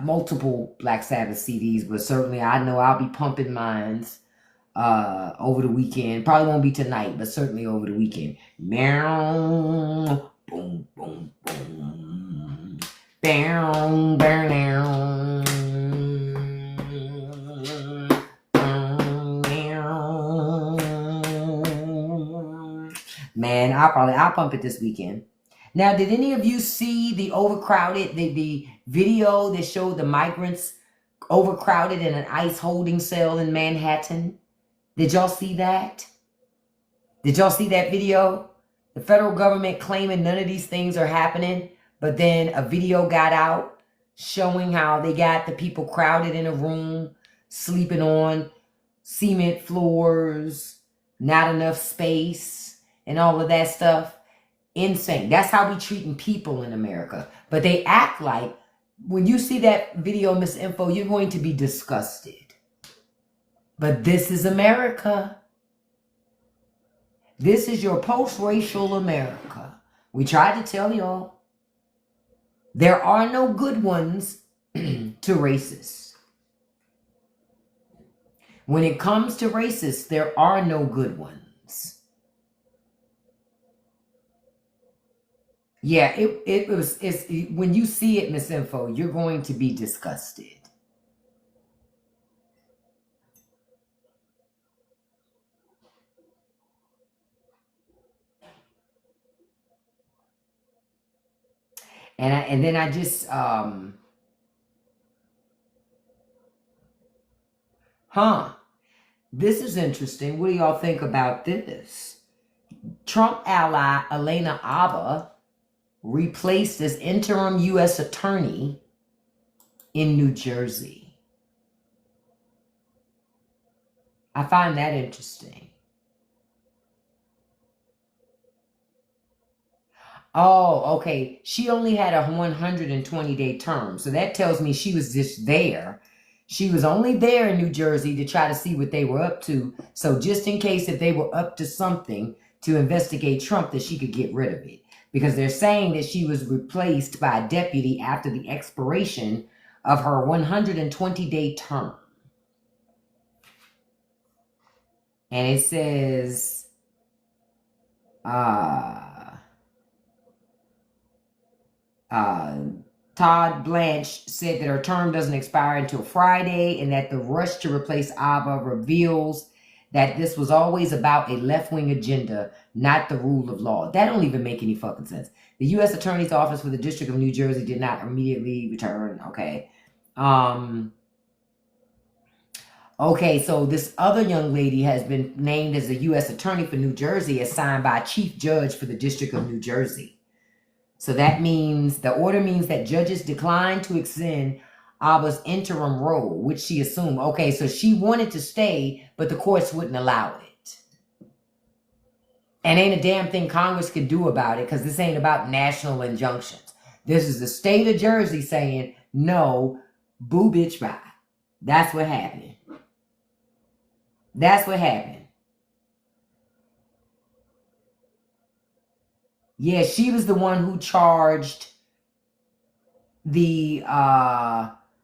[SPEAKER 1] multiple Black Sabbath CDs, but certainly I know I'll be pumping mines over the weekend. Probably won't be tonight, but certainly over the weekend. Meow, boom, boom, boom. Down, down, Man, I'll pump it this weekend. Now, did any of you see the overcrowded, the video that showed the migrants overcrowded in an ICE holding cell in Manhattan? Did y'all see that? Did y'all see that video? The federal government claiming none of these things are happening, but then a video got out showing how they got the people crowded in a room, sleeping on cement floors, not enough space, and all of that stuff. Insane. That's how we treating people in America. But they act like, when you see that video, Miss Info, you're going to be disgusted. But this is America. This is your post-racial America. We tried to tell y'all. There are no good ones to racists. When it comes to racists, there are no good ones. Yeah, it's when you see it, Miss Info, you're going to be disgusted. And then I just this is interesting. What do y'all think about this? Trump ally Elena Abba replaced as interim U.S. attorney in New Jersey. I find that interesting. Oh, okay. She only had a 120-day term. So that tells me she was just there. She was only there in New Jersey to try to see what they were up to. So just in case if they were up to something to investigate Trump, that she could get rid of it. Because they're saying that she was replaced by a deputy after the expiration of her 120-day term. And it says, Todd Blanche said that her term doesn't expire until Friday, and that the rush to replace Abba reveals that this was always about a left-wing agenda, not the rule of law. That don't even make any fucking sense. The U.S. Attorney's Office for the District of New Jersey did not immediately return. Okay. Okay, so this other young lady has been named as a U.S. Attorney for New Jersey, assigned by a Chief Judge for the District of New Jersey. So that means, the order means that judges declined to extend Abba's interim role, which she assumed. Okay, so she wanted to stay, but the courts wouldn't allow it. And ain't a damn thing Congress can do about it, because this ain't about national injunctions. This is the state of Jersey saying, no, boo bitch bye. That's what happened. That's what happened. Yeah, she was the one who charged the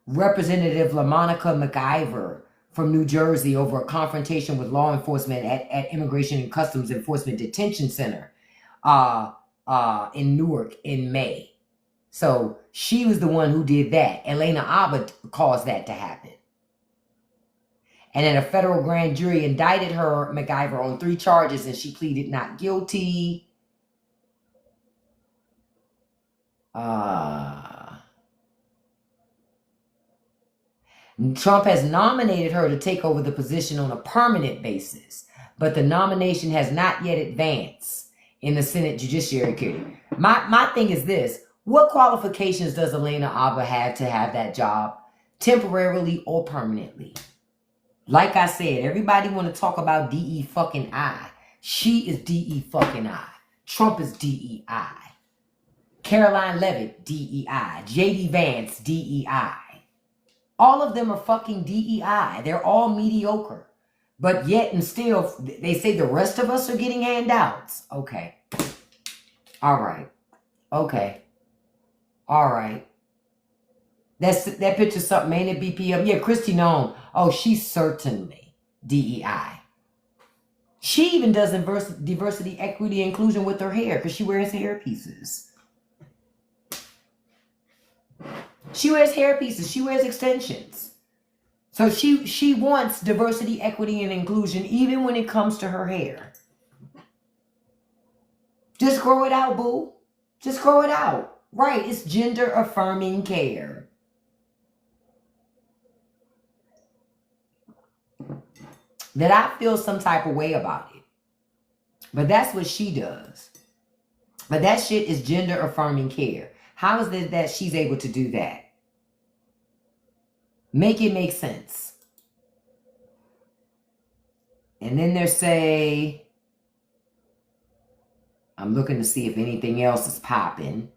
[SPEAKER 1] Representative LaMonica McIver from New Jersey over a confrontation with law enforcement at Immigration and Customs Enforcement Detention Center in Newark in May. So she was the one who did that. Elena Abba caused that to happen. And then a federal grand jury indicted her, McIver, on 3 charges, and she pleaded not guilty. Trump has nominated her to take over the position on a permanent basis, but the nomination has not yet advanced in the Senate Judiciary Committee. My thing is this: what qualifications does Elena Abba have to have that job, temporarily or permanently? Like I said, everybody want to talk about DE fucking I. She is DE fucking I. Trump is DEI. Caroline Leavitt, DEI. J.D. Vance, DEI. All of them are fucking DEI. They're all mediocre. But yet and still, they say the rest of us are getting handouts. Okay. All right. Okay. All right. That picture's something, ain't it, BPM? Yeah, Kristi Noem. Oh, she's certainly DEI. She even does diversity, equity, inclusion with her hair because she wears hair pieces. She wears hair pieces. She wears extensions. So she wants diversity, equity, and inclusion even when it comes to her hair. Just grow it out, boo. Just grow it out. Right, it's gender affirming care. That I feel some type of way about it. But that's what she does. But that shit is gender affirming care. How is it that she's able to do that? Make it make sense. And then they say, I'm looking to see if anything else is popping.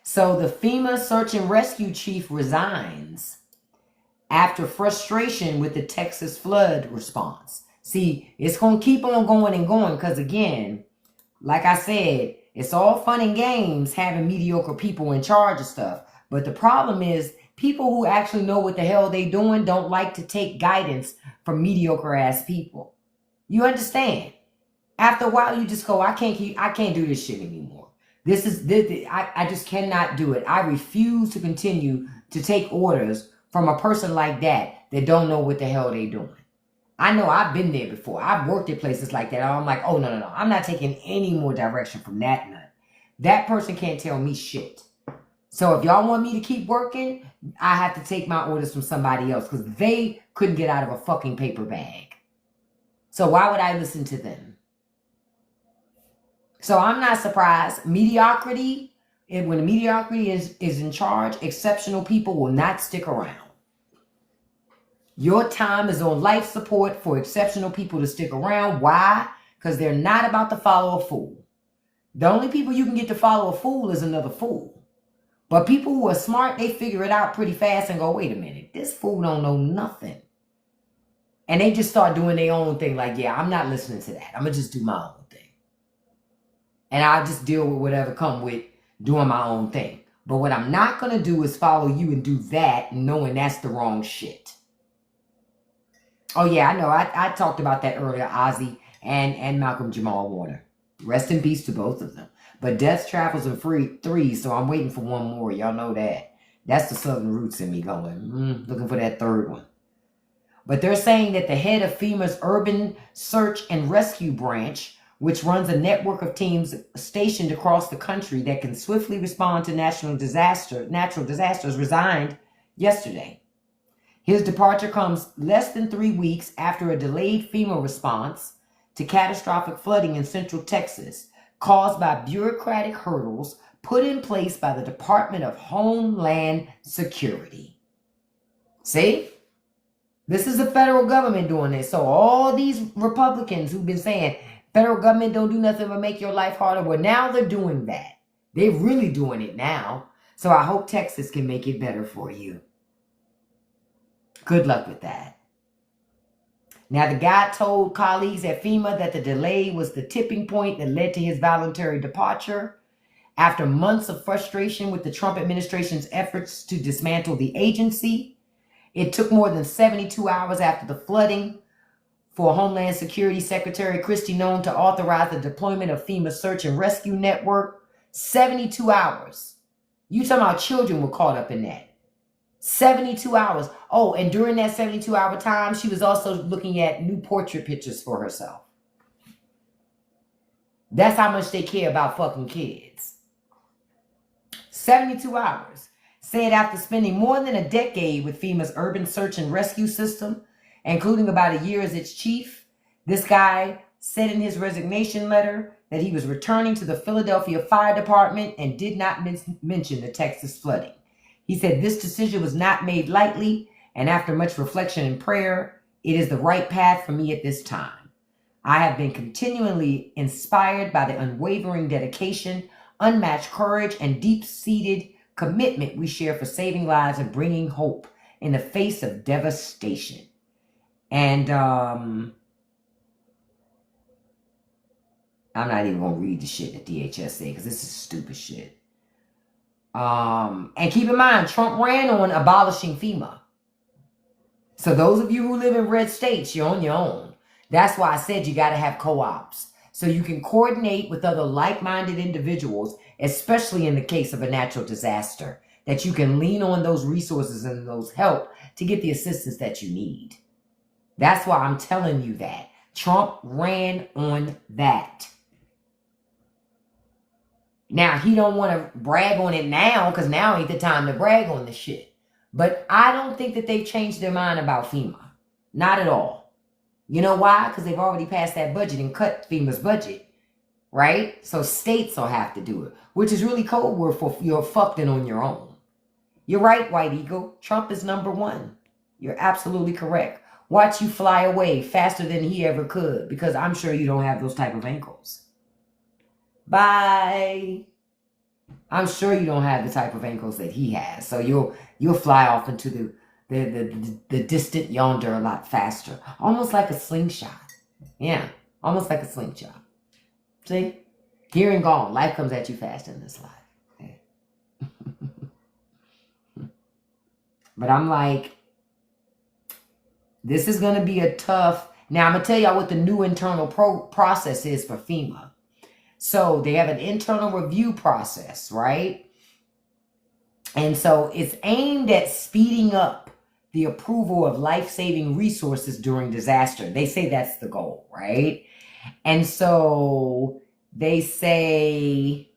[SPEAKER 1] So the FEMA search and rescue chief resigns after frustration with the Texas flood response. See, it's going to keep on going and going because, again, like I said, it's all fun and games having mediocre people in charge of stuff. But the problem is people who actually know what the hell they doing don't like to take guidance from mediocre ass people. You understand? After a while, you just go, I can't do this shit anymore. I just cannot do it. I refuse to continue to take orders from a person like that don't know what the hell they doing. I know I've been there before. I've worked at places like that. I'm like, oh, no. I'm not taking any more direction from that nut. That person can't tell me shit. So if y'all want me to keep working, I have to take my orders from somebody else because they couldn't get out of a fucking paper bag. So why would I listen to them? So I'm not surprised. Mediocrity, when the mediocrity is in charge, exceptional people will not stick around. Your time is on life support for exceptional people to stick around. Why? Because they're not about to follow a fool. The only people you can get to follow a fool is another fool. But people who are smart, they figure it out pretty fast and go, wait a minute, this fool don't know nothing. And they just start doing their own thing. Like, yeah, I'm not listening to that. I'm going to just do my own thing. And I'll just deal with whatever come with doing my own thing. But what I'm not going to do is follow you and do that knowing that's the wrong shit. Oh, yeah, I know. I talked about that earlier, Ozzy and Malcolm Jamal Warner. Rest in peace to both of them. But death travels in threes, so I'm waiting for one more. Y'all know that. That's the Southern roots in me going, looking for that third one. But they're saying that the head of FEMA's Urban Search and Rescue Branch, which runs a network of teams stationed across the country that can swiftly respond to natural disasters, resigned yesterday. His departure comes less than 3 weeks after a delayed FEMA response to catastrophic flooding in central Texas caused by bureaucratic hurdles put in place by the Department of Homeland Security. See? This is the federal government doing this. So all these Republicans who've been saying federal government don't do nothing but make your life harder, well, now they're doing that. They're really doing it now. So I hope Texas can make it better for you. Good luck with that. Now, the guy told colleagues at FEMA that the delay was the tipping point that led to his voluntary departure. After months of frustration with the Trump administration's efforts to dismantle the agency, it took more than 72 hours after the flooding for Homeland Security Secretary Kristi Noem to authorize the deployment of FEMA's Search and Rescue Network. 72 hours. You talking about children were caught up in that. 72 hours. Oh, and during that 72-hour time, she was also looking at new portrait pictures for herself. That's how much they care about fucking kids. 72 hours. Said after spending more than a decade with FEMA's Urban Search and Rescue System, including about a year as its chief, this guy said in his resignation letter that he was returning to the Philadelphia Fire Department and did not mention the Texas flooding. He said this decision was not made lightly, and after much reflection and prayer, it is the right path for me at this time. I have been continually inspired by the unwavering dedication, unmatched courage, and deep-seated commitment we share for saving lives and bringing hope in the face of devastation. And I'm not even going to read the shit that DHS say because this is stupid shit. And keep in mind, Trump ran on abolishing FEMA. So those of you who live in red states, you're on your own. That's why I said you got to have co-ops. so you can coordinate with other like-minded individuals, especially in the case of a natural disaster, that you can lean on those resources and those help to get the assistance that you need. That's why I'm telling you that. Trump ran on that. Now, he don't want to brag on it now because now ain't the time to brag on the shit. But I don't think that they've changed their mind about FEMA. Not at all. You know why? Because they've already passed that budget and cut FEMA's budget. Right? So states will have to do it. Which is really code word for you're fucked in on your own. You're right, White Eagle. Trump is number one. You're absolutely correct. Watch you fly away faster than he ever could. Because I'm sure you don't have those type of ankles. Bye. I'm sure you don't have the type of ankles that he has. So you'll fly off into the distant yonder a lot faster. Almost like a slingshot. Yeah. Almost like a slingshot. See? Here and gone. Life comes at you fast in this life. Yeah. But I'm like, this is going to be a tough... Now, I'm going to tell y'all what the new internal process is for FEMA. So they have an internal review process, right? And so it's aimed at speeding up the approval of life-saving resources during disaster. They say that's the goal, right? And so they say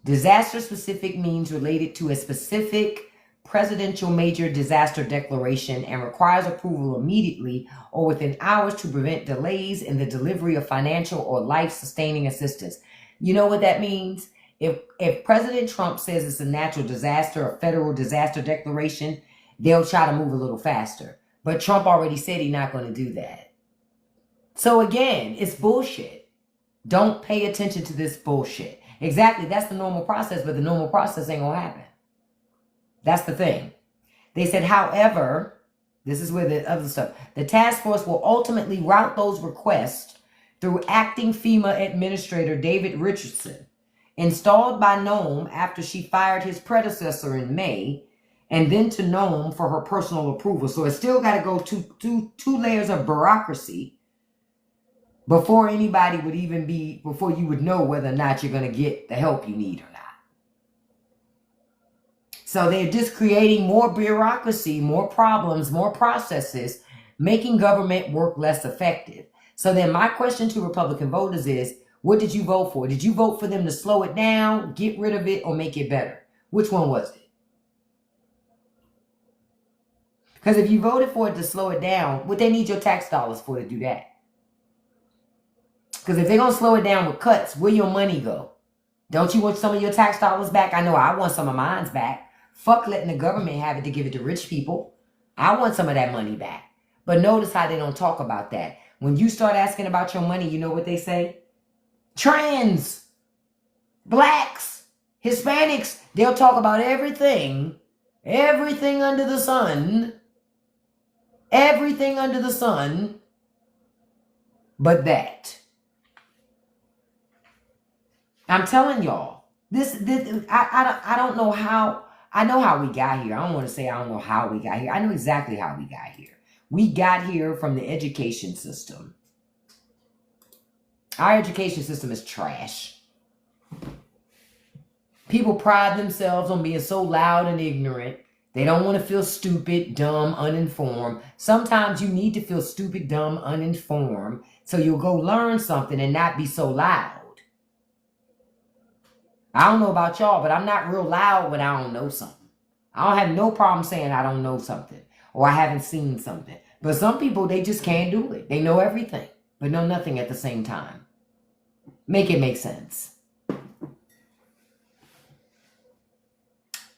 [SPEAKER 1] disaster-specific means related to a specific presidential major disaster declaration and requires approval immediately or within hours to prevent delays in the delivery of financial or life-sustaining assistance. You know what that means? If President Trump says it's a natural disaster, a federal disaster declaration, they'll try to move a little faster. But Trump already said he's not going to do that. So again, it's bullshit. Don't pay attention to this bullshit. Exactly, that's the normal process, but the normal process ain't going to happen. That's the thing. They said, however, this is where the other stuff, the task force will ultimately route those requests through acting FEMA Administrator David Richardson, installed by Noem after she fired his predecessor in May, and then to Noem for her personal approval. So it's still got to go to two layers of bureaucracy before anybody would even be, before you would know whether or not you're going to get the help you need or not. So they're just creating more bureaucracy, more problems, more processes, making government work less effective. So then my question to Republican voters is, what did you vote for? Did you vote for them to slow it down, get rid of it, or make it better? Which one was it? Because if you voted for it to slow it down, what they need your tax dollars for to do that? Because if they're going to slow it down with cuts, where your money go? Don't you want some of your tax dollars back? I know I want some of mine back. Fuck letting the government have it to give it to rich people. I want some of that money back. But notice how they don't talk about that. When you start asking about your money, you know what they say? Trans, blacks, Hispanics, they'll talk about everything under the sun, but that. I'm telling y'all, I don't know how. I know how we got here. I don't want to say I don't know how we got here. I know exactly how we got here. We got here from the education system. Our education system is trash. People pride themselves on being so loud and ignorant. They don't want to feel stupid, dumb, uninformed. Sometimes you need to feel stupid, dumb, uninformed so you'll go learn something and not be so loud. I don't know about y'all, but I'm not real loud when I don't know something. I don't have no problem saying I don't know something or I haven't seen something. But some people, they just can't do it. They know everything, but know nothing at the same time. Make it make sense.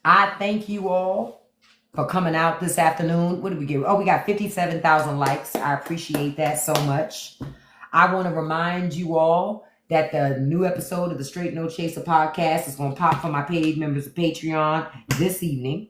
[SPEAKER 1] I thank you all for coming out this afternoon. What did we get? Oh, we got 57,000 likes. I appreciate that so much. I want to remind you all that the new episode of the Straight No Chaser podcast is going to pop for my paid members of Patreon this evening.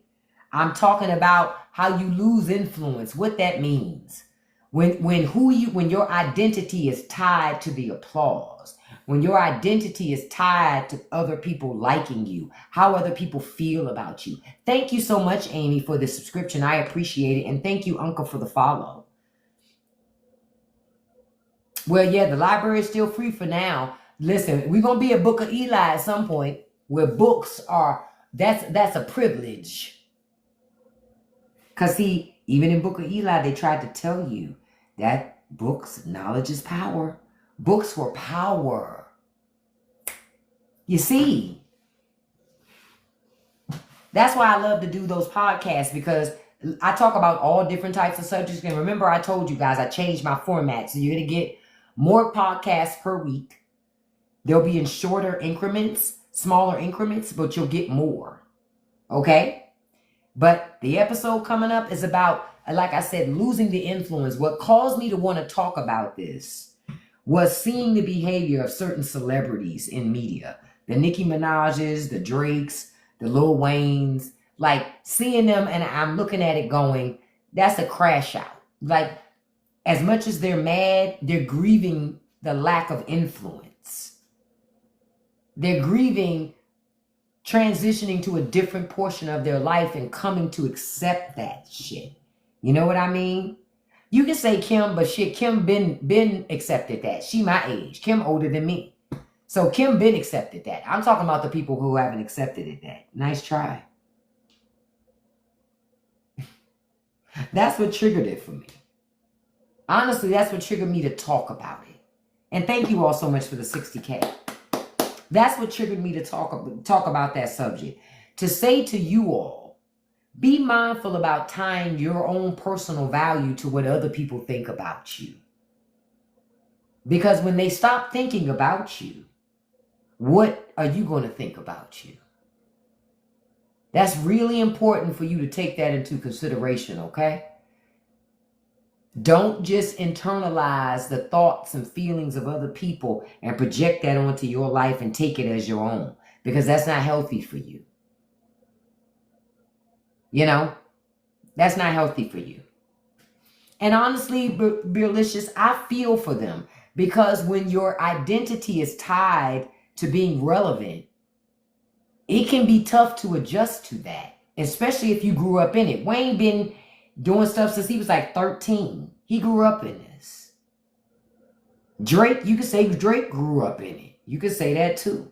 [SPEAKER 1] I'm talking about how you lose influence, what that means. When your identity is tied to the applause, when your identity is tied to other people liking you, how other people feel about you. Thank you so much, Amy, for the subscription. I appreciate it. And thank you, Uncle, for the follow. Well, yeah, the library is still free for now. Listen, we're gonna be a Book of Eli at some point where books are that's a privilege. Cause see, even in Book of Eli, they tried to tell you that books, knowledge is power. Books were power. You see, that's why I love to do those podcasts, because I talk about all different types of subjects. And remember, I told you guys I changed my format, so you're gonna get more podcasts per week. They'll be in shorter increments, smaller increments, but you'll get more. Okay? But the episode coming up is about, like I said, losing the influence. What caused me to want to talk about this was seeing the behavior of certain celebrities in media. The Nicki Minaj's, the Drakes, the Lil Waynes. Like, seeing them, and I'm looking at it going, that's a crash out. Like, as much as they're mad, they're grieving the lack of influence. They're grieving transitioning to a different portion of their life and coming to accept that shit. You know what I mean? You can say Kim, but shit, Kim been accepted that. She my age. Kim older than me. So Kim been accepted that. I'm talking about the people who haven't accepted it that. Nice try. That's what triggered it for me. Honestly, that's what triggered me to talk about it. And thank you all so much for the 60K. That's what triggered me to talk about that subject. To say to you all, be mindful about tying your own personal value to what other people think about you. Because when they stop thinking about you, what are you going to think about you? That's really important for you to take that into consideration, okay? Don't just internalize the thoughts and feelings of other people and project that onto your life and take it as your own, because that's not healthy for you. You know, that's not healthy for you. And honestly, Beerlicious, I feel for them, because when your identity is tied to being relevant, it can be tough to adjust to that, especially if you grew up in it. Wayne been doing stuff since he was like 13. He grew up in this. Drake, you could say Drake grew up in it. You could say that too.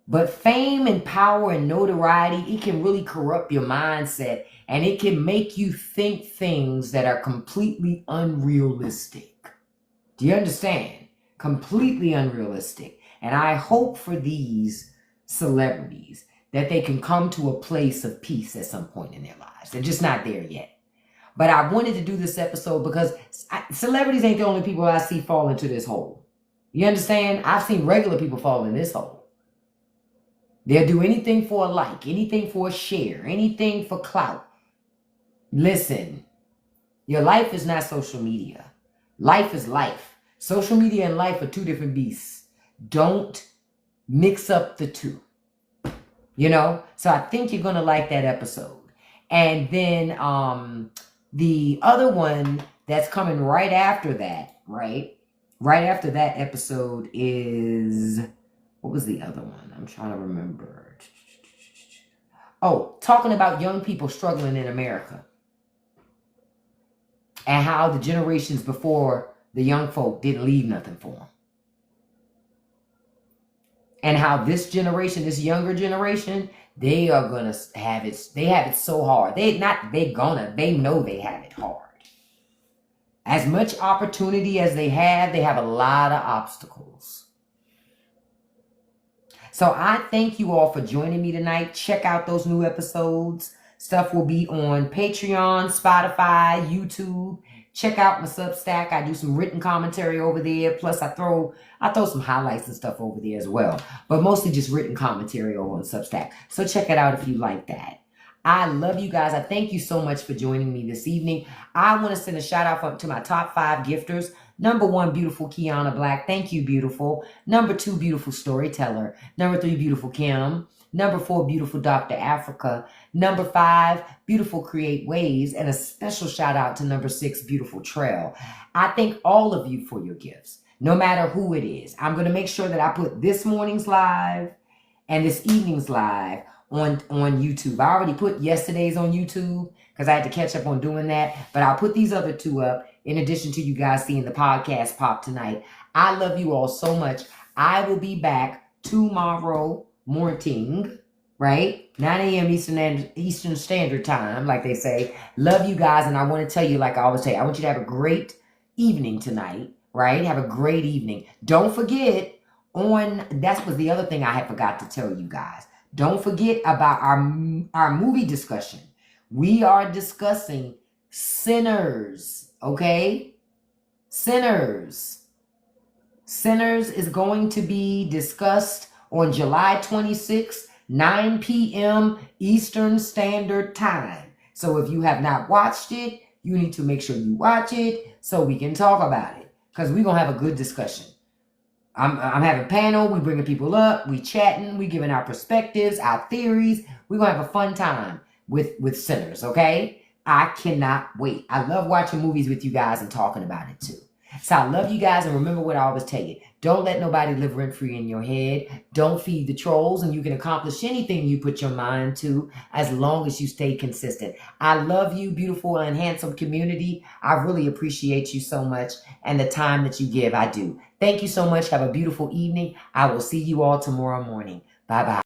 [SPEAKER 1] But fame and power and notoriety, it can really corrupt your mindset, and it can make you think things that are completely unrealistic. Do you understand? Completely unrealistic. And I hope for these celebrities that they can come to a place of peace at some point in their lives. They're just not there yet. But I wanted to do this episode because celebrities ain't the only people I see fall into this hole. You understand? I've seen regular people fall in this hole. They'll do anything for a like, anything for a share, anything for clout. Listen, your life is not social media. Life is life. Social media and life are two different beasts. Don't mix up the two. You know? So I think you're going to like that episode. And then the other one that's coming right after that, right? Right after that episode is... What was the other one? I'm trying to remember. Oh, talking about young people struggling in America. And how the generations before the young folk didn't leave nothing for them. And how this generation, this younger generation, they are going to have it. They have it so hard. They know they have it hard. As much opportunity as they have a lot of obstacles. So I thank you all for joining me tonight. Check out those new episodes. Stuff will be on Patreon, Spotify, YouTube. Check out my Substack. I do some written commentary over there. Plus I throw some highlights and stuff over there as well. But mostly just written commentary over on Substack. So check it out if you like that. I love you guys. I thank you so much for joining me this evening. I want to send a shout out to my top 5 gifters. Number 1, beautiful Kiana Black. Thank you, beautiful. Number 2, beautiful Storyteller. Number 3, beautiful Kim. Number 4, beautiful Dr. Africa. Number 5, beautiful Create Waves. And a special shout out to number 6, beautiful Trail. I thank all of you for your gifts, no matter who it is. I'm going to make sure that I put this morning's live and this evening's live on YouTube. I already put yesterday's on YouTube because I had to catch up on doing that. But I'll put these other 2 up. in addition to you guys seeing the podcast pop tonight. I love you all so much. I will be back tomorrow morning, right? 9 a.m. Eastern Standard Time, like they say. Love you guys, and I want to tell you, like I always say, I want you to have a great evening tonight, right? Have a great evening. Don't forget that was the other thing I had forgot to tell you guys. Don't forget about our movie discussion. We are discussing Sinners, okay? Sinners. Sinners is going to be discussed on July 26th, 9 p.m. Eastern Standard Time. So if you have not watched it, you need to make sure you watch it so we can talk about it, because we're going to have a good discussion. I'm having a panel. We bringing people up. We chatting. We giving our perspectives, our theories. We're going to have a fun time with Sinners, okay? I cannot wait. I love watching movies with you guys and talking about it too. So I love you guys, and remember what I always tell you. Don't let nobody live rent-free in your head. Don't feed the trolls, and you can accomplish anything you put your mind to as long as you stay consistent. I love you, beautiful and handsome community. I really appreciate you so much and the time that you give. I do. Thank you so much. Have a beautiful evening. I will see you all tomorrow morning. Bye-bye.